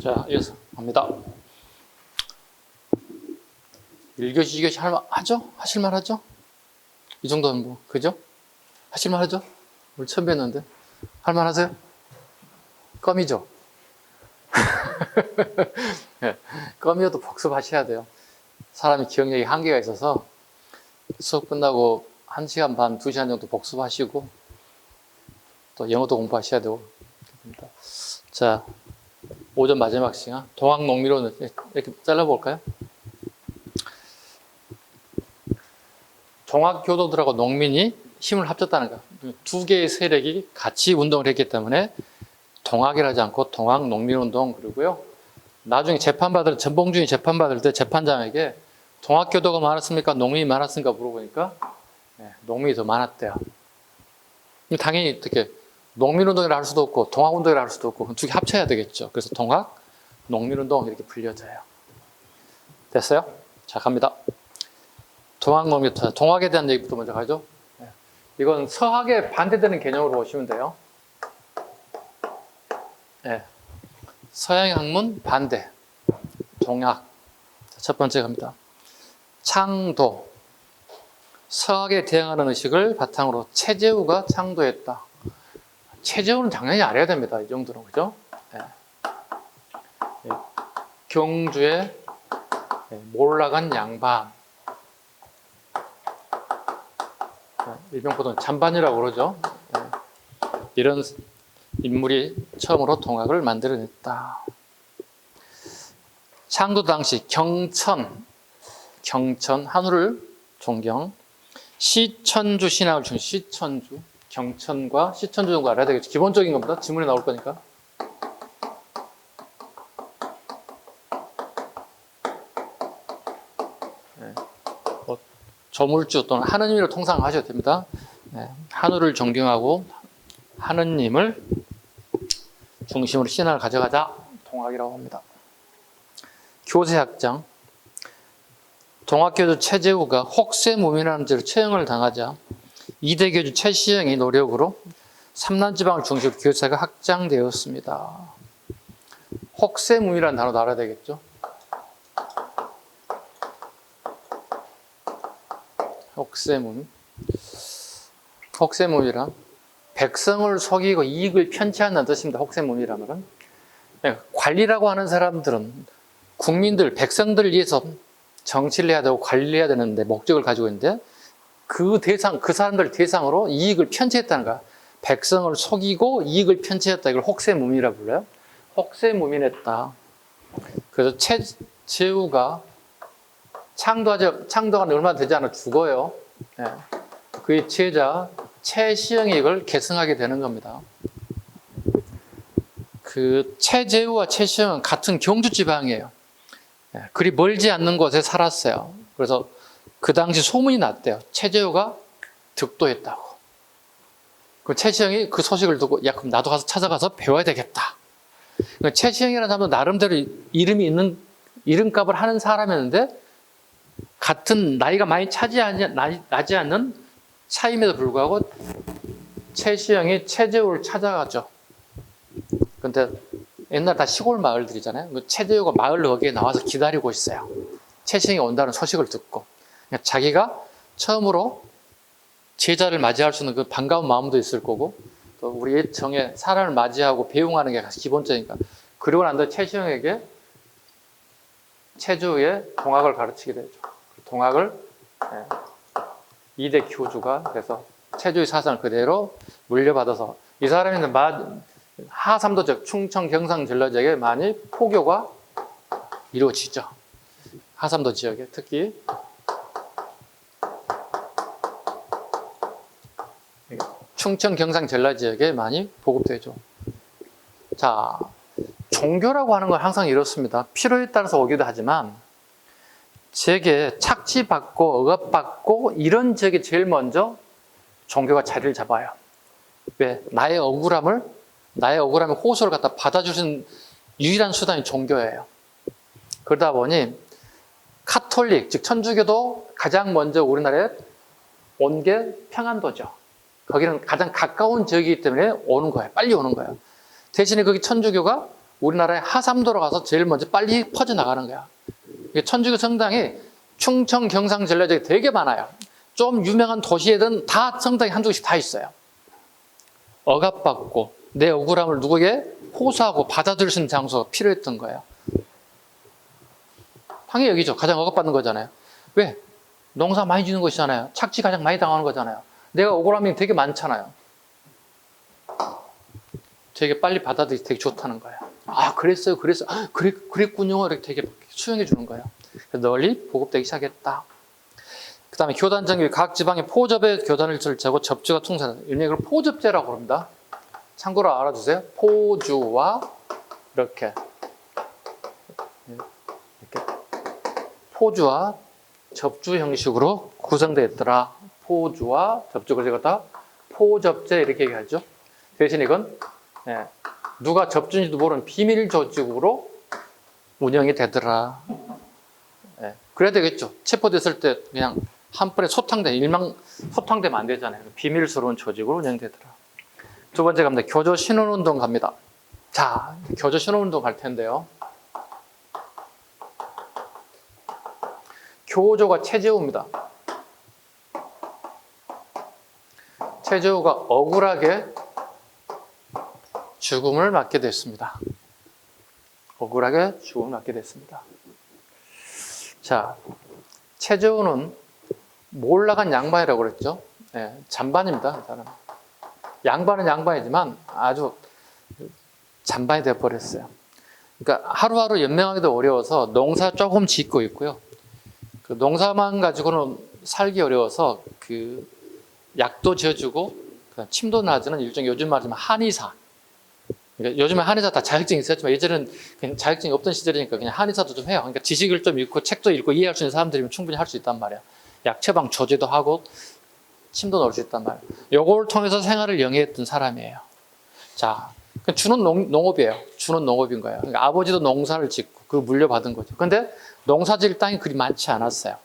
자, 이어서 갑니다. 1교시, 2교시 하죠? 하실만 하죠? 이 정도는 뭐, 그죠? 하실만 하죠? 우리 처음 뵀는데. 할만 하세요? 껌이죠? 네, 껌이어도 복습하셔야 돼요. 사람이 기억력이 한계가 있어서 수업 끝나고 1시간 반, 2시간 정도 복습하시고 또 영어도 공부하셔야 되고. 자, 오전 마지막 시간 동학농민론 이렇게 잘라볼까요? 종합교도들하고 농민이 힘을 합쳤다는 거. 두 개의 세력이 같이 운동을 했기 때문에 동학이라지 않고 동학농민운동. 그리고요, 나중에 재판받을, 전봉준이 재판받을 때 재판장에게 동학교도가 많았습니까? 농민이 많았습니까? 물어보니까 농민이 더 많았대요. 당연히 어떻게 농민운동이라 할 수도 없고 동학운동이라 할 수도 없고 두 개 합쳐야 되겠죠. 그래서 동학, 농민운동 이렇게 불려져요. 됐어요? 자, 갑니다. 동학농민부터, 동학에 대한 얘기부터 먼저 가죠. 이건 서학에 반대되는 개념으로 보시면 돼요. 서양 학문 반대, 동학. 첫 번째 갑니다. 창도. 서학에 대항하는 의식을 바탕으로 최재우가 창도했다. 최재우는 당연히 알아야 됩니다. 이 정도는, 그죠? 경주에 몰락한 양반. 일명 보통 잔반이라고 그러죠. 이런 인물이 처음으로 동학을 만들어냈다. 창도 당시 경천, 한우를 존경, 시천주 신학을 중 시천주, 경천과 시천주 정도 알아야 되겠죠. 기본적인 겁니다. 지문에 나올 거니까. 조물주 또는 하느님으로 통상하셔도 됩니다. 한우를 존경하고 하느님을 중심으로 신앙을 가져가자, 동학이라고 합니다. 교세학장. 동학교주 최재우가 혹세무민이라는 죄로 처형을 당하자 이대교주 최시영의 노력으로 삼남지방을 중심으로 교세가 확장되었습니다. 혹세무민이라는 단어도 알아야 되겠죠. 혹세무민이란 백성을 속이고 이익을 편취한다는 뜻입니다. 혹세무민이라는 관리라고 하는 사람들은 국민들, 백성들을 위해서 정치를 해야 되고 관리를 해야 되는데 목적을 가지고 있는데 그 사람들 대상으로 이익을 편취했다는 거야. 백성을 속이고 이익을 편취했다. 이걸 혹세무민이라고 불러요. 혹세무민했다. 그래서 최재우가 창도가 얼마 되지 않아 죽어요. 그의 제자 최시영이 이걸 계승하게 되는 겁니다. 그 최재우와 최시영은 같은 경주 지방이에요. 그리 멀지 않는 곳에 살았어요. 그래서 그 당시 소문이 났대요. 최재우가 득도했다고. 그 최시영이 그 소식을 듣고, 야, 그럼 나도 가서 찾아가서 배워야 되겠다. 최시영이라는 사람도 나름대로 이름이 있는, 이름값을 하는 사람이었는데, 같은 나이가 많이 나지 않는 차임에도 불구하고 최시영이 최재우를 찾아가죠. 근데 옛날 다 시골 마을들이잖아요. 최재우가 마을 거기에 나와서 기다리고 있어요. 최시영이 온다는 소식을 듣고. 자기가 처음으로 제자를 맞이할 수 있는 그 반가운 마음도 있을 거고, 또 우리 정에 사람을 맞이하고 배웅하는 게 기본적이니까. 그리고 난 뒤에 최시영에게 최재우의 동학을 가르치게 되죠. 동학을 이대 교주가 그래서 최재우의 사상을 그대로 물려받아서 이 사람이 하삼도 즉 충청 경상 전라 지역에 많이 포교가 이루어지죠. 하삼도 지역에 특히 충청 경상 전라 지역에 많이 보급되죠. 자, 종교라고 하는 건 항상 이렇습니다. 필요에 따라서 오기도 하지만 제게 착취받고 억압받고 이런 지역에 제일 먼저 종교가 자리를 잡아요. 왜? 나의 억울함을 호소를 갖다 받아주신 유일한 수단이 종교예요. 그러다 보니 카톨릭, 즉 천주교도 가장 먼저 우리나라에 온 게 평안도죠. 거기는 가장 가까운 지역이기 때문에 오는 거예요. 빨리 오는 거예요. 대신에 거기 천주교가 우리나라의 하삼도로 가서 제일 먼저 빨리 퍼져나가는 거야. 천주교 성당이 충청, 경상, 전라 지역에 되게 많아요. 좀 유명한 도시에든 다 성당이 한두 개씩 다 있어요. 억압받고 내 억울함을 누구에게 호소하고 받아들일 수 있는 장소가 필요했던 거예요. 당연히 여기죠. 가장 억압받는 거잖아요. 왜? 농사 많이 지는 곳이잖아요. 착취 가장 많이 당하는 거잖아요. 내가 억울함이 되게 많잖아요. 되게 빨리 받아들이기 되게 좋다는 거예요. 아, 그랬어요. 그랬군요. 이렇게 되게 수용해 주는 거예요. 그래서 널리 보급되기 시작했다. 그 다음에 교단 정규, 각 지방의 포접의 교단을 절차고 접주가 통사다. 이걸 포접제라고 합니다. 참고로 알아두세요. 포주와 이렇게 포주와 접주 형식으로 구성되어 있더라. 포주와 접주가 되었다. 포접제 이렇게 얘기하죠. 대신 이건 누가 접주인지도 모르는 비밀 조직으로 운영이 되더라. 그래야 되겠죠. 체포됐을 때 그냥 한 번에 일망 소탕되면 안 되잖아요. 비밀스러운 조직으로 운영되더라. 두 번째 갑니다. 교조 신원운동 갑니다. 자, 교조 신원운동 갈 텐데요. 교조가 최재우입니다. 최재우가 억울하게 죽음을 맞게 됐습니다. 억울하게 죽음을 맞게 됐습니다. 자, 최재우는 몰락한 양반이라고 그랬죠. 잔반입니다. 양반은 양반이지만 아주 잔반이 되어버렸어요. 그러니까 하루하루 연명하기도 어려워서 농사 조금 짓고 있고요. 그 농사만 가지고는 살기 어려워서 그 약도 지어주고 침도 놔주는 일종의 요즘 말하자면 한의사. 그러니까 요즘에 한의사 다 자격증이 있었지만 예전에는 그냥 자격증이 없던 시절이니까 그냥 한의사도 좀 해요. 그러니까 지식을 좀 읽고 책도 읽고 이해할 수 있는 사람들이면 충분히 할 수 있단 말이야. 약 처방 조제도 하고 침도 넣을 수 있단 말이에요. 요걸 통해서 생활을 영위했던 사람이에요. 자, 주는 농업이에요. 주는 농업인 거예요. 그러니까 아버지도 농사를 짓고 그걸 물려받은 거죠. 근데 농사 지을 땅이 그리 많지 않았어요.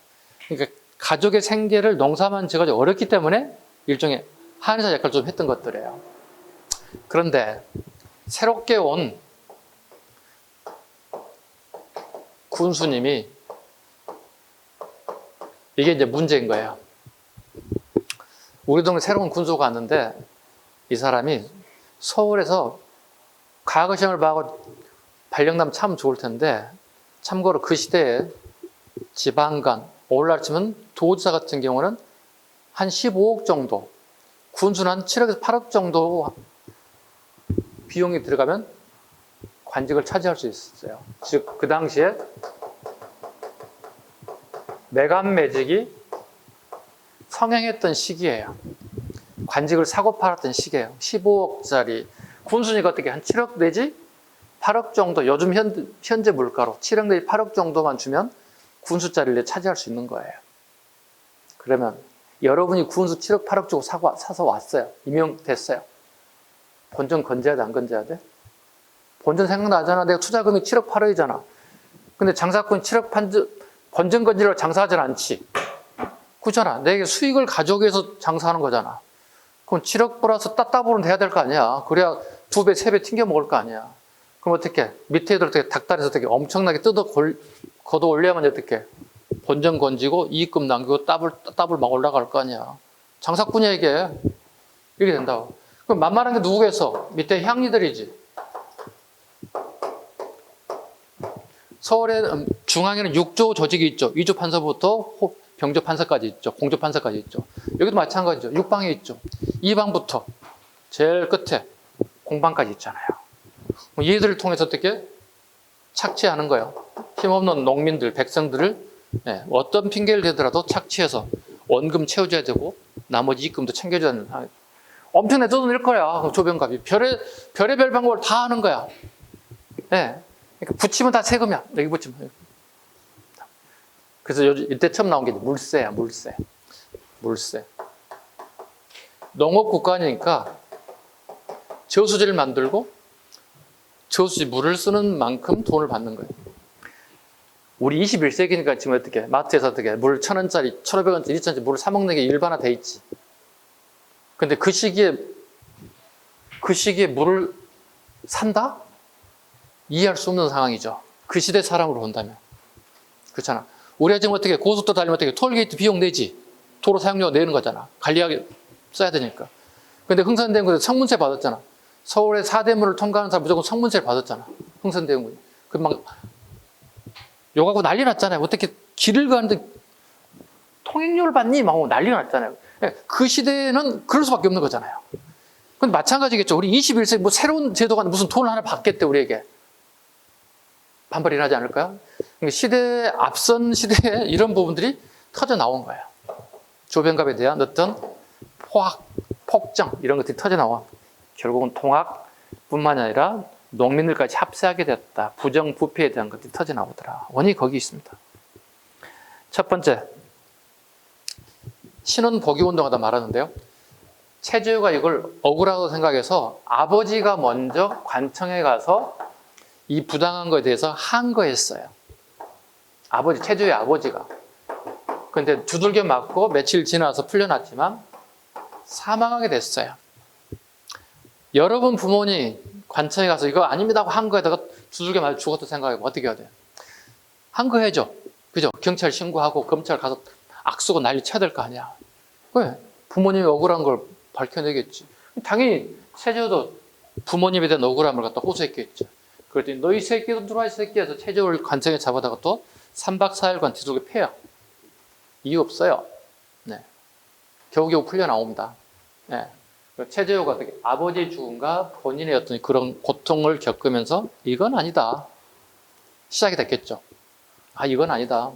그러니까 가족의 생계를 농사만 지어가지고 어렵기 때문에 일종의 한의사 역할을 좀 했던 것들이에요. 그런데 새롭게 온 군수님이 이게 이제 문제인 거예요. 우리 동네 새로운 군수가 왔는데 이 사람이 서울에서 과거시험을 봐고 발령나면 참 좋을 텐데 참고로 그 시대에 지방간, 오늘날 치면 도지사 같은 경우는 한 15억 정도, 군수는 한 7억에서 8억 정도 비용이 들어가면 관직을 차지할 수 있었어요. 즉, 그 당시에 매간매직이 성행했던 시기예요. 관직을 사고 팔았던 시기예요. 15억짜리 군수니까 어떻게 한 7억 내지 8억 정도, 요즘 현재 물가로 7억 내지 8억 정도만 주면 군수 자리를 차지할 수 있는 거예요. 그러면 여러분이 군수 7억 8억 주고 사서 왔어요. 임용됐어요. 본전 건져야 돼, 안 건져야 돼? 본전 생각나잖아. 내가 투자금이 7억 8억이잖아. 근데 장사꾼이 7억 본전 건지려고 장사하진 않지. 그렇잖아. 내게 수익을 가져오기 위해서 장사하는 거잖아. 그럼 7억 플러스 따따블은 돼야 될 거 아니야. 그래야 2배, 3배 튕겨 먹을 거 아니야. 그럼 어떻게? 밑에 애들 어떻게 닭다리에서 어떻게 엄청나게 걷어 올려야만 어떻게? 본전 건지고 이익금 남기고 따블 막 올라갈 거 아니야. 장사꾼에게 이렇게 된다고. 그럼 만만한 게 누구겠어? 밑에 향리들이지. 서울에 중앙에는 6조 조직이 있죠. 2조 판사부터 병조 판사까지 있죠. 공조 판사까지 있죠. 여기도 마찬가지죠. 6방에 있죠. 2방부터 제일 끝에 공방까지 있잖아요. 얘들을 통해서 어떻게 착취하는 거예요. 힘없는 농민들, 백성들을 어떤 핑계를 대더라도 착취해서 원금 채워줘야 되고 나머지 이익금도 챙겨줘야 되는 상황. 엄청나게 뜯어낼 거야. 조병갑이. 별의별 방법을 다 하는 거야. 그러니까 붙이면 다 세금이야. 여기 붙이면. 그래서 이때 처음 나온 게 물세야, 물세. 농업국가니까 저수지를 만들고 저수지 물을 쓰는 만큼 돈을 받는 거예요. 우리 21세기니까 지금 어떻게 마트에서 어떻게 물 1,000원짜리, 1,500원짜리, 2,000원짜리 물을 사 먹는 게 일반화돼 있지. 근데 그 시기에 물을 산다? 이해할 수 없는 상황이죠. 그 시대 사람으로 본다면. 그렇잖아. 우리가 지금 어떻게 고속도로 달리면 어떻게 톨게이트 비용 내지? 도로 사용료 내는 거잖아. 관리하게 써야 되니까. 근데 흥선대원군에 성문세 받았잖아. 서울의 사대문을 통과하는 사람 무조건 성문세를 받았잖아. 흥선대원군이. 그 막 욕하고 난리 났잖아요. 어떻게 길을 가는데 통행료를 받니? 막 난리가 났잖아요. 그 시대에는 그럴 수밖에 없는 거잖아요. 근데 마찬가지겠죠. 우리 21세기 뭐 새로운 제도가 무슨 돈을 하나 받겠대, 우리에게. 반발이 나지 않을까요? 시대에, 앞선 시대에 이런 부분들이 터져 나온 거예요. 조변갑에 대한 어떤 포악, 폭정, 이런 것들이 터져 나와. 결국은 통학뿐만 아니라 농민들까지 합세하게 됐다. 부정부패에 대한 것들이 터져 나오더라. 원인이 거기 있습니다. 첫 번째, 신원 복위운동하다 말하는데요. 최재우가 이걸 억울하다고 생각해서 아버지가 먼저 관청에 가서 이 부당한 거에 대해서 항거했어요. 아버지, 최재우의 아버지가. 그런데 두들겨 맞고 며칠 지나서 풀려났지만 사망하게 됐어요. 여러분 부모님 관청에 가서 이거 아닙니다 하고 항거에다가 두들겨 맞아 죽었다 생각하면 어떻게 해야 돼요? 항거해야죠. 그죠? 경찰 신고하고 검찰 가서 악수고 난리 쳐야 될 거 아니야. 왜? 부모님이 억울한 걸 밝혀내겠지. 당연히 최재우도 부모님에 대한 억울함을 갖다 호소했겠죠. 그랬더니 너 이 새끼도 들어와 이 새끼 해서 최재우를 관청에 잡아다가 또 3박 4일간 뒤속에 패요. 이유 없어요. 네. 겨우겨우 풀려 나옵니다. 네. 최재우가 어떻게 아버지의 죽음과 본인의 어떤 그런 고통을 겪으면서 이건 아니다. 시작이 됐겠죠. 아, 이건 아니다.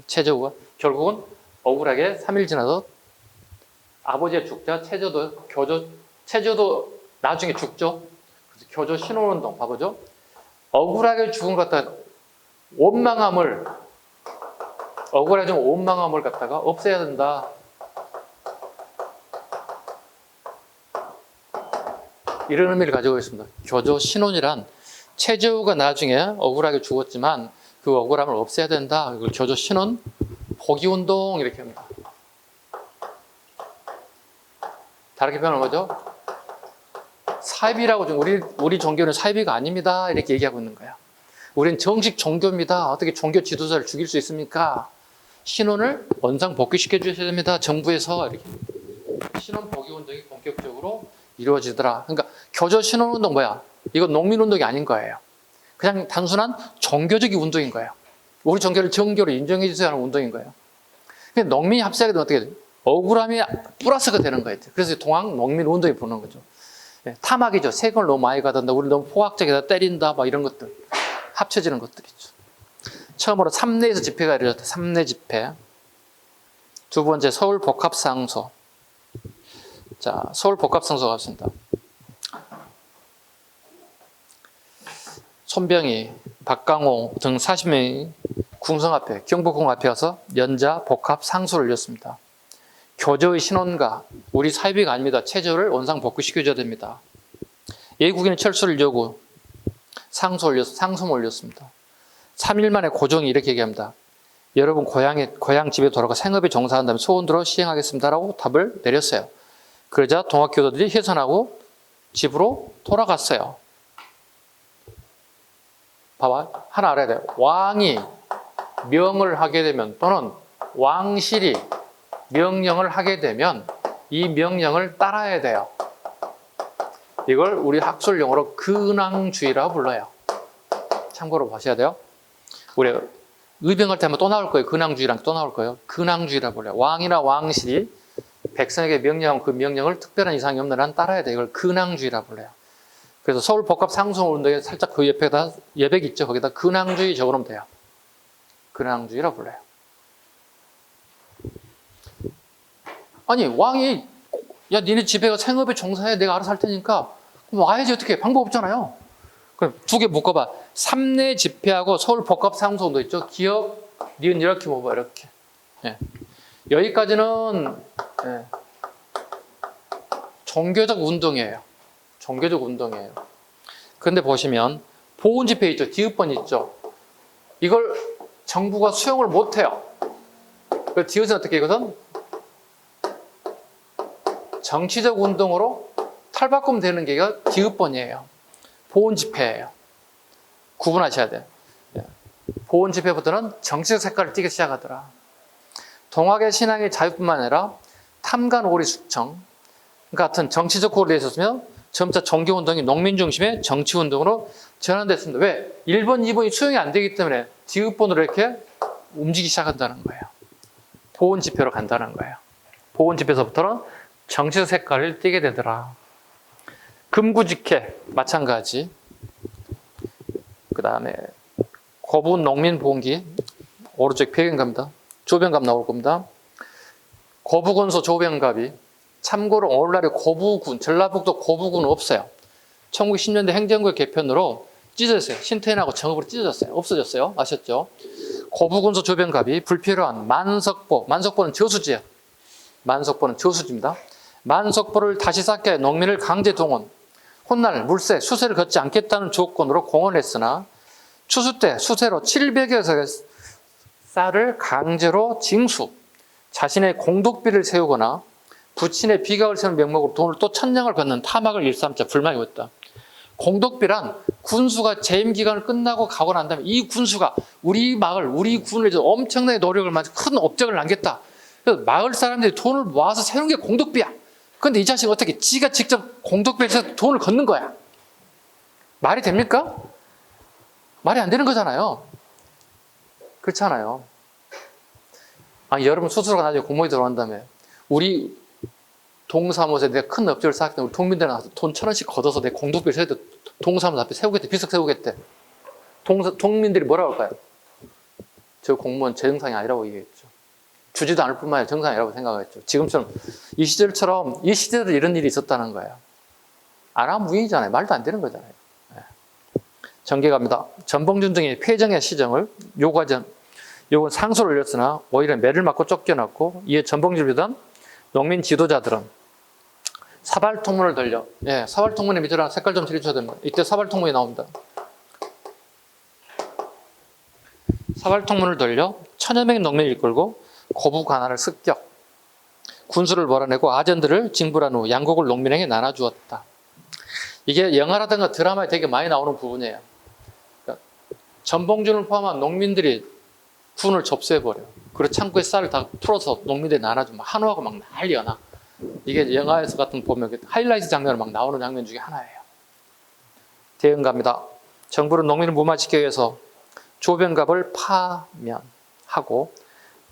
최재우가 결국은 억울하게 3일 지나서 아버지의 죽자 최재우도 나중에 죽죠. 그래서 교조 신원운동 봐보죠. 억울하게 죽은 것 같다 억울하게 좀 원망함을 갖다가 없애야 된다. 이런 의미를 가지고 있습니다. 교조 신원이란 최재우가 나중에 억울하게 죽었지만 그 억울함을 없애야 된다. 이걸 교조 신원 복위운동 이렇게 합니다. 다르게 표현하면 뭐죠? 사이비라고 좀 우리 종교는 사이비가 아닙니다. 이렇게 얘기하고 있는 거야. 우리는 정식 종교입니다. 어떻게 종교 지도자를 죽일 수 있습니까? 신원을 원상 복귀시켜 주셔야 됩니다. 정부에서 이렇게 신원 복귀 운동이 본격적으로 이루어지더라. 그러니까 교조 신원 운동 뭐야? 이건 농민 운동이 아닌 거예요. 그냥 단순한 종교적인 운동인 거예요. 우리 종교를 정교로 인정해 주세요 하는 운동인 거예요. 근데 농민이 합세하게 되면 어떻게 돼요? 억울함이 플러스가 되는 거예요. 그래서 동학 농민 운동이 부르는 거죠. 탐악이죠. 세금을 너무 많이 가든다. 우리 너무 포악적이다. 때린다. 막 이런 것들. 합쳐지는 것들이죠. 처음으로 삼내에서 집회가 이루어졌다. 삼내 집회. 두 번째 서울 복합상소. 자, 서울 복합상소 갔습니다. 손병희, 박강호 등 40명이 궁성 앞에, 경복궁 앞에 와서 연자 복합상소를 열렸습니다. 교조의 신원과 우리 사이비가 아닙니다. 최저를 원상 복귀시켜줘야 됩니다. 예국인의 철수를 요구 상소를 올렸습니다. 3일 만에 고종이 이렇게 얘기합니다. 여러분 고향 집에 돌아가 생업에 종사한 다음에 소원대로 시행하겠습니다라고 답을 내렸어요. 그러자 동학교도들이 해산하고 집으로 돌아갔어요. 봐봐. 하나 알아야 돼요. 왕이 명을 하게 되면 또는 왕실이 명령을 하게 되면 이 명령을 따라야 돼요. 이걸 우리 학술 용어로 근왕주의라고 불러요. 참고로 보셔야 돼요. 우리 의병할 때 하면 또 나올 거예요. 근왕주의랑 또 나올 거예요. 근왕주의라고 불러요. 왕이나 왕실이 백성에게 명령한 그 명령을 특별한 이상이 없는 한 따라야 돼요. 이걸 근왕주의라고 불러요. 그래서 서울 복합상소운동에 살짝 그 옆에다 예백 있죠. 거기다 근왕주의 적어놓으면 돼요. 근왕주의라고 불러요. 아니 왕이 야 니네 집에 가 생업에 종사해 내가 알아서 할 테니까 그럼 와야지 어떻게 방법 없잖아요. 그럼 두 개 묶어봐. 삼내 집회하고 서울 복합상소운동 있죠. 기억 니은 이렇게 먹어봐 이렇게. 예. 여기까지는 예. 종교적 운동이에요. 종교적 운동이에요. 그런데 보시면 보훈집회 있죠. 디귿번 있죠. 이걸 정부가 수용을 못해요. 그래서 디귿은 어떻게 이것은 정치적 운동으로 탈바꿈 되는 게 디귿번이에요. 보온 지폐예요. 구분하셔야 돼요. 보온 지폐부터는 정치적 색깔을 띠기 시작하더라. 동학의 신앙의 자유뿐만 아니라 탐관오리 숙청 같은 정치적 고리에 있었으면 점차 종교운동이 농민 중심의 정치운동으로 전환됐습니다. 왜? 1번, 2번이 수용이 안 되기 때문에 디귿번으로 이렇게 움직이기 시작한다는 거예요. 보온 지표로 간다는 거예요. 보온 지표에서부터는 정치적 색깔을 띠게 되더라. 금구직회 마찬가지. 그 다음에 거부 농민 보온기 오른쪽 배경갑니다. 조병갑 나올 겁니다. 거부군소 조병갑이 참고로 오늘날에 거부군, 전라북도 거부군은 없어요. 1910년대 행정구역 개편으로 찢어졌어요. 신태인하고 정읍으로 찢어졌어요. 없어졌어요. 아셨죠? 거부군소 조병갑이 불필요한 만석보는 저수지예요. 만석보는 저수지입니다. 만석보를 다시 쌓기 위해 농민을 강제 동원, 훗날 물세, 수세를 걷지 않겠다는 조건으로 공언했으나 추수 때 수세로 700여 석의 쌀을 강제로 징수, 자신의 공덕비를 세우거나 부친의 비각을 세우는 명목으로 돈을 또 천냥을 걷는 타막을 일삼자 불만이 왔다. 공덕비란 군수가 재임 기간을 끝나고 가고 난 다음에 이 군수가 우리 마을, 우리 군을 위해서 엄청나게 노력을 마쳐 큰 업적을 남겼다. 그래서 마을 사람들이 돈을 모아서 세우는 게 공덕비야. 그런데 이 자식은 어떻게 지가 직접 공덕비를 세서 돈을 걷는 거야. 말이 됩니까? 말이 안 되는 거잖아요. 그렇잖아요. 아니, 여러분 스스로가 나중에 공무원이 들어간 다음에 우리 동사무소에 내가 큰 업적을 쌓았기 때문에 우리 동민들한테 나가서 돈 1,000원씩 걷어서 내 공덕비를 세우겠대. 동사무소 앞에 세우겠대. 비석 세우겠대. 동민들이 뭐라고 할까요? 저 공무원 제 정상이 아니라고 얘기했죠. 주지도 않을 뿐만 아니라 정상이라고 생각했죠. 지금처럼 이 시대에도 이런 일이 있었다는 거예요. 안 하면 무인이잖아요. 말도 안 되는 거잖아요. 전개 갑니다. 전봉준 등의 폐정의 시정을 요구하던 요건 상소를 올렸으나 오히려 매를 맞고 쫓겨났고 이에 전봉준을 비롯한 농민 지도자들은 사발통문을 돌려, 사발통문의 밑에랑 색깔 좀 칠해줘야 됩니다. 이때 사발통문이 나옵니다. 사발통문을 돌려 천여 명의 농민을 이끌고 고부 관할을 습격, 군수를 몰아내고 아전들을 징벌한 후 양국을 농민에게 나눠주었다. 이게 영화라든가 드라마에 되게 많이 나오는 부분이에요. 그러니까 전봉준을 포함한 농민들이 군을 접수해버려. 그리고 창고에 쌀을 다 풀어서 농민들이 나눠주면 한우하고 막 난리가 나. 이게 영화에서 같은 보면 하이라이트 장면으로 막 나오는 장면 중에 하나예요. 대응갑니다. 정부는 농민을 무마시키기 위해서 조병갑을 파면하고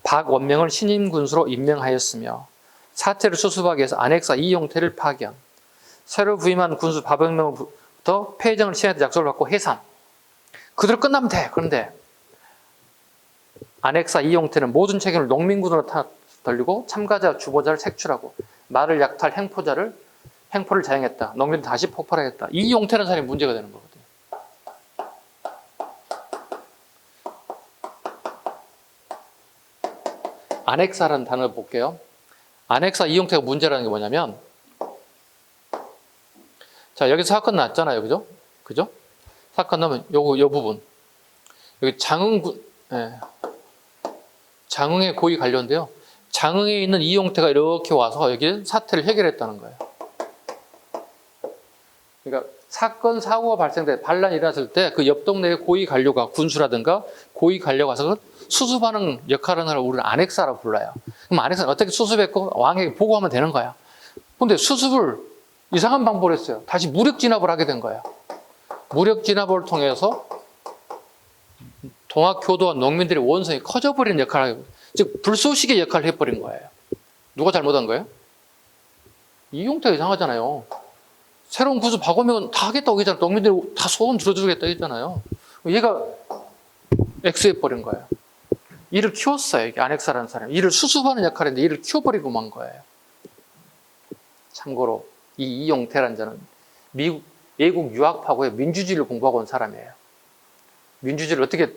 박원명을 신임 군수로 임명하였으며 사태를 수습하기 위해서 안핵사 이용태를 파견, 새로 부임한 군수 박원명으로부터 폐정을 시행하겠다 약속을 받고 해산. 그대로 끝나면 돼. 그런데 안핵사 이용태는 모든 책임을 농민군으로 돌리고 참가자 주보자를 색출하고 말을 약탈 행포를 자행했다. 농민은 다시 폭발하겠다. 이용태라는 사람이 문제가 되는 거거든요. 안핵사라는 단어를 볼게요. 안핵사 이용태가 문제라는 게 뭐냐면, 자, 여기서 사건 났잖아요. 그죠? 사건 나면 요 부분. 여기 장흥의 고위 관료인데요. 장흥에 있는 이용태가 이렇게 와서 여기 사태를 해결했다는 거예요. 그러니까 사건, 사고가 발생돼 반란이 일어났을 때 그 옆 동네의 고위 관료가 군수라든가 고위 관료가 와서 수습하는 역할을 하는 우리는 안핵사라고 불러요. 그럼 안핵사는 어떻게 수습했고 왕에게 보고하면 되는 거야. 근데 수습을 이상한 방법을 했어요. 다시 무력 진압을 하게 된 거예요. 무력 진압을 통해서 동학교도와 농민들의 원성이 커져버리는 역할을 하고, 즉 불쏘시개 역할을 해버린 거예요. 누가 잘못한 거예요? 이용태가 이상하잖아요. 새로운 구수 박오명은 다 하겠다고 했잖아요. 농민들이 다 소원 들어주겠다고 했잖아요. 얘가 X해버린 거예요. 이를 키웠어요. 이게 안핵사라는 사람이. 이를 수습하는 역할인데 이를 키워버리고 만 거예요. 참고로 이 이용태라는 자는 외국 유학파고의 민주주의를 공부하고 온 사람이에요. 민주주의를 어떻게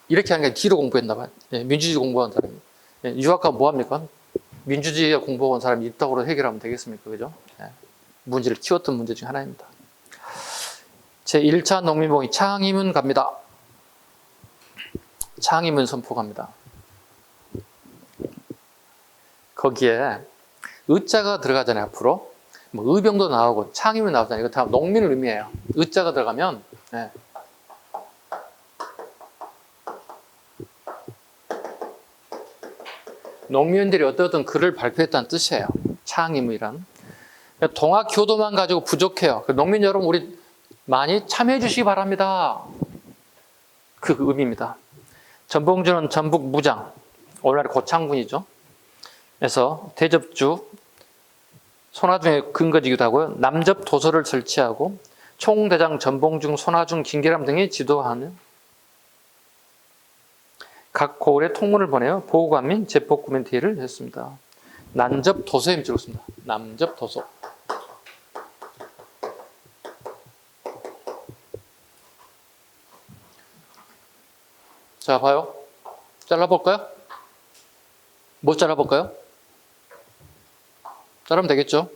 이렇게 하는 게 뒤로 공부했나 봐요. 민주주의 공부한 사람이. 유학가 뭐합니까? 민주주의가 공부한 사람이 입덕으로 해결하면 되겠습니까? 그죠? 문제를 키웠던 문제 중 하나입니다. 제1차 농민봉이 창의문 갑니다. 창의문 선포 갑니다. 거기에 의자가 들어가잖아요, 앞으로. 뭐 의병도 나오고 창임이 나오잖아요. 이거 다 농민을 의미해요. 의자가 들어가면 네. 농민들이 어떤 글을 발표했다는 뜻이에요. 창임이란. 동학교도만 가지고 부족해요. 농민 여러분 우리 많이 참여해 주시기 바랍니다. 그 의미입니다. 전봉준은 전북 무장, 오늘날 고창군이죠. 그래서 대접주, 손아중의 근거지기도 하고요. 남접 도서를 설치하고 총대장 전봉준, 손아중, 김계람 등이 지도하는 각 고을에 통문을 보내어 보호관 및 제폭 코멘트를 했습니다. 난접 도서에 찍었습니다. 남접 도서. 자, 봐요. 잘라볼까요? 뭐 잘라볼까요? 자르면 되겠죠?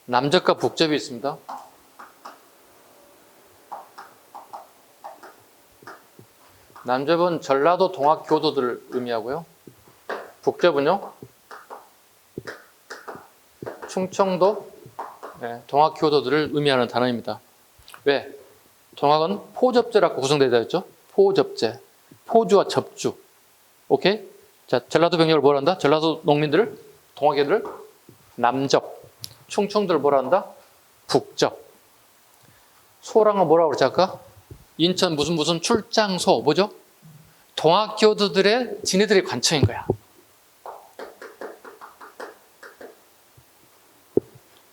남접과 북접이 있습니다. 남접은 전라도 동학교도들을 의미하고요. 북접은요, 충청도 동학교도들을 의미하는 단어입니다. 왜? 동학은 포접제라고 구성되어 있죠. 포접제. 포주와 접주. 오케이? 자, 전라도 병력을 뭐라 한다? 전라도 농민들을, 동학애들을 남접. 충청도를 뭐라 한다? 북접. 소랑은 뭐라고 그러지 아까? 인천 무슨 출장소. 뭐죠? 동학교도들의 지네들의 관청인 거야.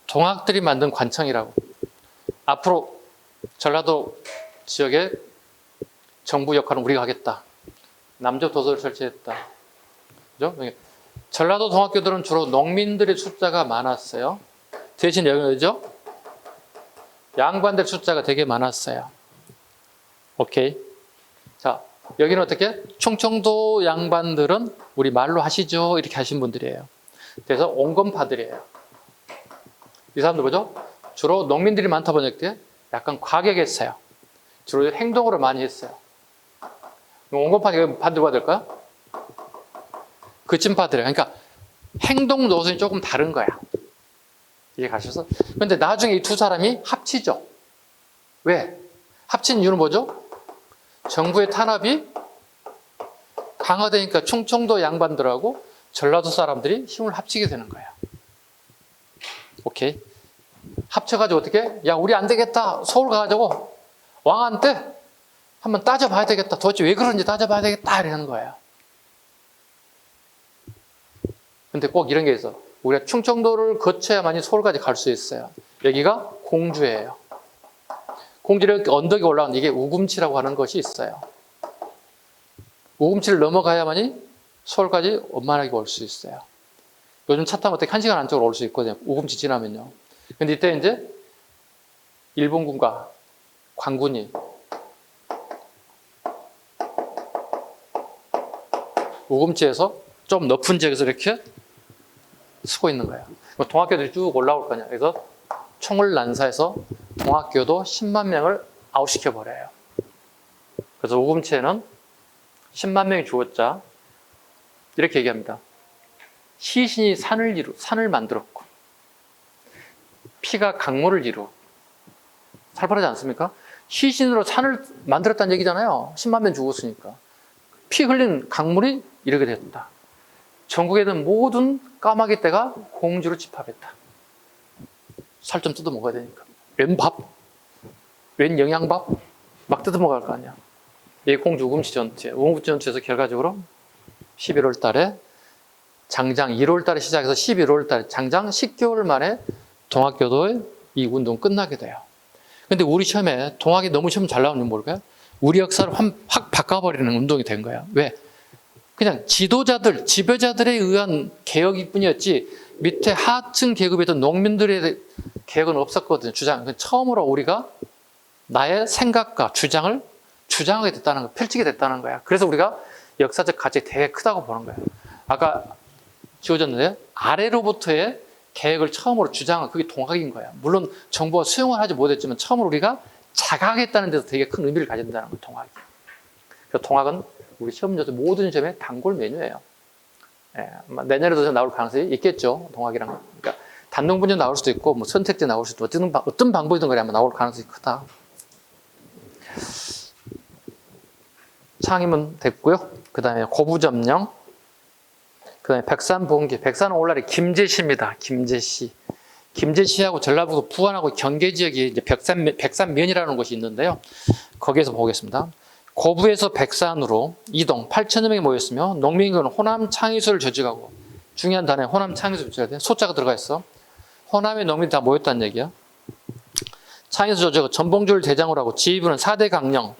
동학들이 만든 관청이라고. 앞으로 전라도 지역의 정부 역할은 우리가 하겠다. 남접 도서를 설치했다. 그죠? 전라도 동학교들은 주로 농민들의 숫자가 많았어요. 대신 여기죠? 양반들 숫자가 되게 많았어요. 오케이. 자, 여기는 어떻게? 충청도 양반들은 우리 말로 하시죠. 이렇게 하신 분들이에요. 그래서 온건파들이에요. 이 사람들 뭐죠? 주로 농민들이 많다 보니까 약간 과격했어요. 주로 행동으로 많이 했어요. 온건파가 반대로 봐야 될까요? 그친파들이에요. 그러니까 행동 노선이 조금 다른 거야. 이해 가셔서? 그런데 나중에 이 두 사람이 합치죠. 왜? 합친 이유는 뭐죠? 정부의 탄압이 강화되니까 충청도 양반들하고 전라도 사람들이 힘을 합치게 되는 거예요. 오케이. 합쳐가지고 어떻게? 야, 우리 안 되겠다. 서울 가가지고 왕한테 한번 따져봐야 되겠다. 도대체 왜 그런지 따져봐야 되겠다. 이러는 거예요. 근데 꼭 이런 게 있어. 우리가 충청도를 거쳐야만이 서울까지 갈 수 있어요. 여기가 공주예요. 공주를 언덕에 올라가는 이게 우금치라고 하는 것이 있어요. 우금치를 넘어가야만이 서울까지 원만하게 올 수 있어요. 요즘 차 타면 어떻게 1시간 안쪽으로 올 수 있거든요. 우금치 지나면요. 근데 이때 이제 일본군과 관군이 우금치에서 좀 높은 지역에서 이렇게 쓰고 있는 거예요. 동학교들이 쭉 올라올 거냐. 그래서 총을 난사해서 동학교도 10만 명을 아웃시켜 버려요. 그래서 우금치에는 10만 명이 죽었자 이렇게 얘기합니다. 시신이 산을 만들었고 피가 강물을 이루고 살벌하지 않습니까? 시신으로 산을 만들었다는 얘기잖아요. 10만 명 죽었으니까. 피 흘린 강물이 이렇게 됐다. 전국에 있는 모든 까마귀 떼가 공주로 집합했다. 살 좀 뜯어 먹어야 되니까. 웬 밥? 웬 영양밥? 막 뜯어 먹어야 할 거 아니야. 이게 공주 우금치 전투에. 우금치 전투에서 결과적으로 11월 달에 장장 1월 달에 시작해서 11월 달에 장장 10개월 만에 동학교도의 이 운동 끝나게 돼요. 근데 우리 시험에 동학이 너무 시험 잘 나오는 줄 모를까요? 우리 역사를 확 바꿔버리는 운동이 된 거야. 왜? 그냥 지도자들, 지배자들에 의한 개혁일 뿐이었지 밑에 하층 계급이던 농민들의 개혁은 없었거든요. 주장. 처음으로 우리가 나의 생각과 주장을 주장하게 됐다는 거, 펼치게 됐다는 거야. 그래서 우리가 역사적 가치가 되게 크다고 보는 거예요. 아까 지워졌는데 아래로부터의 계획을 처음으로 주장한 그게 동학인 거야. 물론 정부가 수용을 하지 못했지만 처음으로 우리가 자각했다는 데서 되게 큰 의미를 가진다는 거예요. 동학이. 그래서 동학은 우리 시험에서 모든 시험의 단골 메뉴예요. 예, 내년에도 나올 가능성이 있겠죠. 동학이랑. 그러니까 단독분제 나올 수도 있고, 뭐 선택제 나올 수도 있고, 어떤 방법이든 간에 아마 나올 가능성이 크다. 창임은 됐고요. 그 다음에 고부점령. 그 다음에 백산봉기. 백산은 오늘날의 김제시입니다. 김제시. 김제시하고 전라북도 부안하고 경계 지역이 이제 백산면이라는 곳이 있는데요. 거기에서 보겠습니다. 고부에서 백산으로 이동 8천여 명이 모였으며 농민군 호남 창의소를 조직하고 중요한 단어에 호남 창의소 조직해야 돼. 소자가 들어가 있어. 호남의 농민이 다 모였다는 얘기야. 창의소 조직은 전봉주를 대장으로 하고 지휘부는 4대 강령,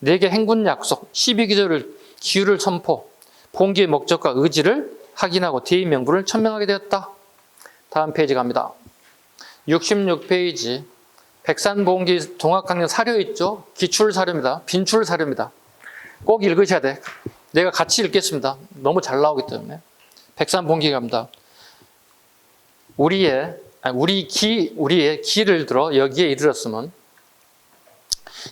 4개 행군 약속, 12기조를 기율을 선포, 봉기의 목적과 의지를 확인하고 대의 명분을 천명하게 되었다. 다음 페이지 갑니다. 66페이지. 백산봉기 동학강령 사료 있죠? 기출 사료입니다. 빈출 사료입니다. 꼭 읽으셔야 돼. 내가 같이 읽겠습니다. 너무 잘 나오기 때문에. 백산봉기 갑니다. 우리의 기를 들어 여기에 이르렀으면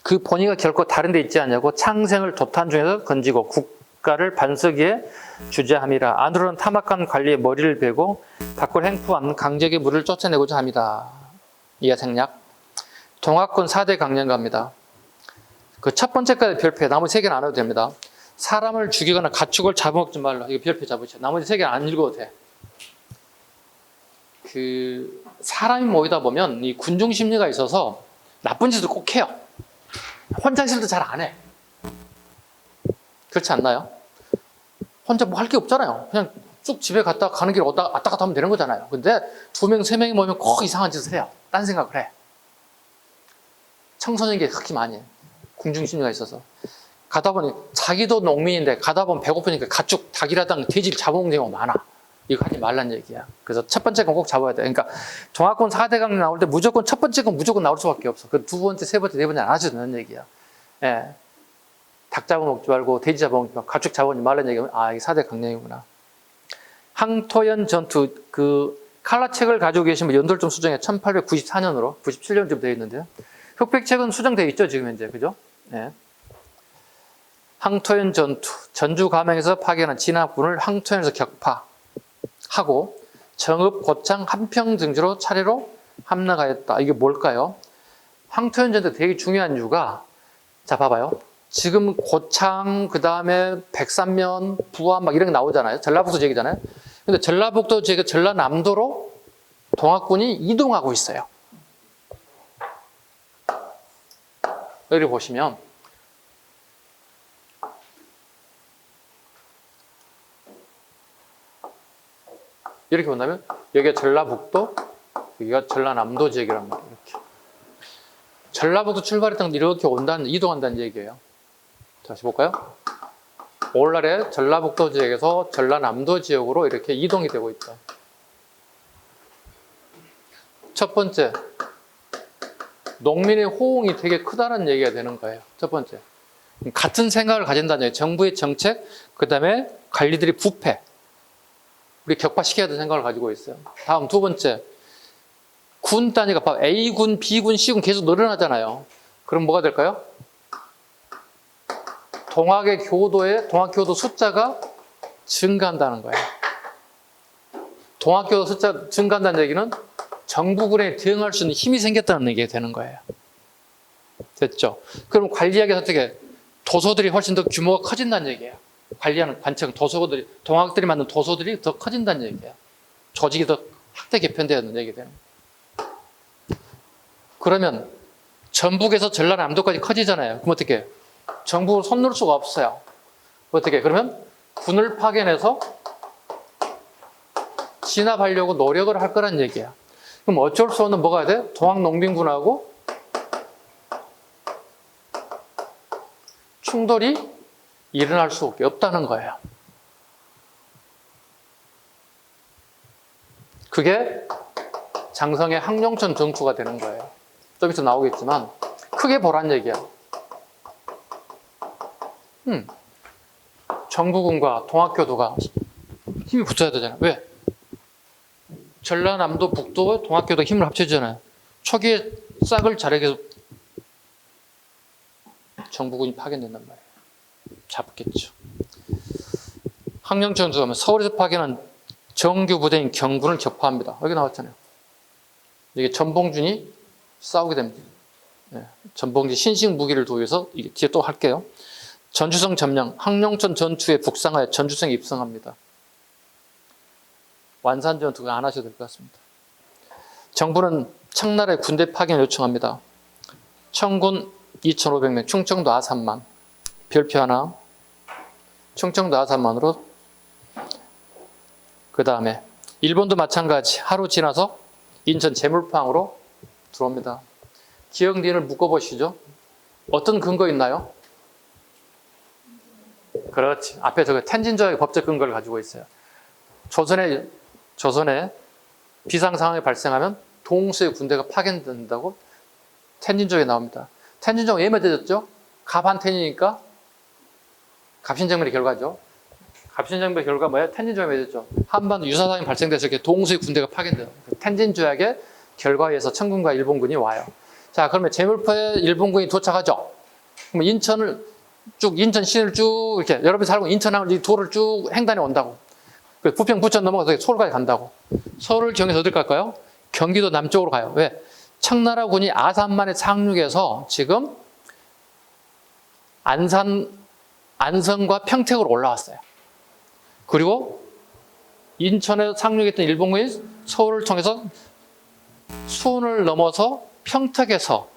그 본의가 결코 다른 데 있지 않냐고 창생을 도탄 중에서 건지고 국가를 반석위에 주재함이라. 안으로는 탐악한 관리의 머리를 베고 밖으로 행포한 강적의 물을 쫓아내고자 합니다. 이하 생략. 동학군 4대 강령가입니다. 그 첫 번째까지 별표, 나머지 3개는 안 해도 됩니다. 사람을 죽이거나 가축을 잡아먹지 말라. 이거 별표 잡으셔. 나머지 3개는 안 읽어도 돼. 그 사람이 모이다 보면 이 군중 심리가 있어서 나쁜 짓을 꼭 해요. 혼자 있을 때 잘 안 해. 그렇지 않나요? 혼자 뭐 할 게 없잖아요. 그냥 쭉 집에 갔다 가는 길 왔다 갔다 하면 되는 거잖아요. 근데 2명, 3명이 모이면 꼭 이상한 짓을 해요. 딴 생각을 해. 청소년기에 그렇게 많이 해. 궁중심리가 있어서. 가다 보니 자기도 농민인데 가다 보면 배고프니까 가축, 닭이라든가 돼지를 잡아먹는 경우가 많아. 이거 하지 말란 얘기야. 그래서 첫 번째 건 꼭 잡아야 돼. 그러니까 동학군 4대 강령 나올 때 무조건 첫 번째 건 무조건 나올 수밖에 없어. 그 두 번째, 세 번째, 네 번째 안 하셔도 되는 얘기야. 예. 닭 잡아먹지 말고 돼지 잡아먹지 말고 가축 잡아먹지 말란 얘기면 아, 이게 4대 강령이구나. 항토연 전투, 그 칼라책을 가지고 계시면 연도를 좀 수정해. 1894년으로 97년쯤 되어 있는데요. 흑백책은 수정되어 있죠, 지금 현재. 그죠? 예. 항토연 전투, 전주 감행에서 파견한 진압군을 항토연에서 격파하고 정읍, 고창, 함평 등지로 차례로 함락하였다. 이게 뭘까요? 항토연 전투 되게 중요한 이유가, 자, 봐봐요. 지금 고창, 그 다음에 백산면, 부안 막 이런 게 나오잖아요. 전라북도 지역이잖아요. 근데 전라북도 지역, 전라남도로 동학군이 이동하고 있어요. 여기 보시면 이렇게 본다면 여기가 전라북도, 여기가 전라남도 지역이란 말이에요. 이렇게 전라북도 출발했던 건 이렇게 이동한다는 얘기예요. 다시 볼까요? 오늘날에 전라북도 지역에서 전라남도 지역으로 이렇게 이동이 되고 있다. 첫 번째, 농민의 호응이 되게 크다는 얘기가 되는 거예요. 첫 번째. 같은 생각을 가진다는 얘기예요. 정부의 정책, 그 다음에 관리들이 부패. 우리 격파시켜야 되는 생각을 가지고 있어요. 다음 두 번째. 군 단위가 A군, B군, C군 계속 늘어나잖아요. 그럼 뭐가 될까요? 동학교도 숫자가 증가한다는 거예요. 동학교도 숫자 증가한다는 얘기는 정부군에 대응할 수 있는 힘이 생겼다는 얘기가 되는 거예요. 됐죠? 그럼 관리하기 어떻게? 도서들이 훨씬 더 규모가 커진다는 얘기예요. 관리하는 관청, 도서들이, 동학들이 만든 도서들이 더 커진다는 얘기예요. 조직이 더 확대 개편되는 얘기가 되는 거예요. 그러면 전북에서 전라남도까지 커지잖아요. 그럼 어떻게? 정부를 손 놓을 수가 없어요. 어떻게? 그러면 군을 파견해서 진압하려고 노력을 할 거란 얘기야. 그럼 어쩔 수 없는 뭐가 돼? 동학농민군하고 충돌이 일어날 수밖에 없다는 거예요. 그게 장성의 항룡천 정투가 되는 거예요. 좀 이따 나오겠지만 크게 보란 얘기야. 정부군과 동학교도가 힘이 붙어야 되잖아요. 왜? 전라남도, 북도, 동학교도 힘을 합쳐주잖아요. 초기에 싹을 자르게 정부군이 파견된단 말이에요. 잡겠죠. 항명천 전투하면 서울에서 파견한 정규 부대인 경군을 격파합니다. 여기 나왔잖아요. 이게 전봉준이 싸우게 됩니다. 네. 전봉준 신식 무기를 도위해서 이게 뒤에 또 할게요. 전주성 점령, 항명천 전투에 북상하여 전주성에 입성합니다. 완산 전투가 안 하셔도 될 것 같습니다. 정부는 청나라에 군대 파견을 요청합니다. 청군 2,500명, 충청도 아산만. 별표 하나. 충청도 아산만으로. 그 다음에 일본도 마찬가지. 하루 지나서 인천 제물포항으로 들어옵니다. 기억 니은을 묶어보시죠. 어떤 근거 있나요? 그렇지. 앞에 저거 텐진조약의 법적 근거를 가지고 있어요. 조선에 비상 상황이 발생하면 동수의 군대가 파견된다고 텐진조약에 나옵니다. 텐진조약 왜 맺어졌죠? 갑한텐이니까 갑신정변의 결과죠. 갑신정변의 결과 뭐예요? 텐진조약이 맺었죠. 한반도 유사상황이 발생돼서 이렇게 동수의 군대가 파견돼요. 텐진조약의 결과에 의해서 청군과 일본군이 와요. 자, 그러면 제물포에 일본군이 도착하죠. 그럼 인천 시내를 쭉 이렇게 여러분이 살고 인천항을 이 도를 쭉 횡단해 온다고. 부평 부천 넘어가서 서울까지 간다고. 서울을 경에서 어딜 갈까요? 경기도 남쪽으로 가요. 왜? 청나라군이 아산만에 상륙해서 지금 안성과 평택으로 올라왔어요. 그리고 인천에 상륙했던 일본군이 서울을 통해서 수원을 넘어서 평택에서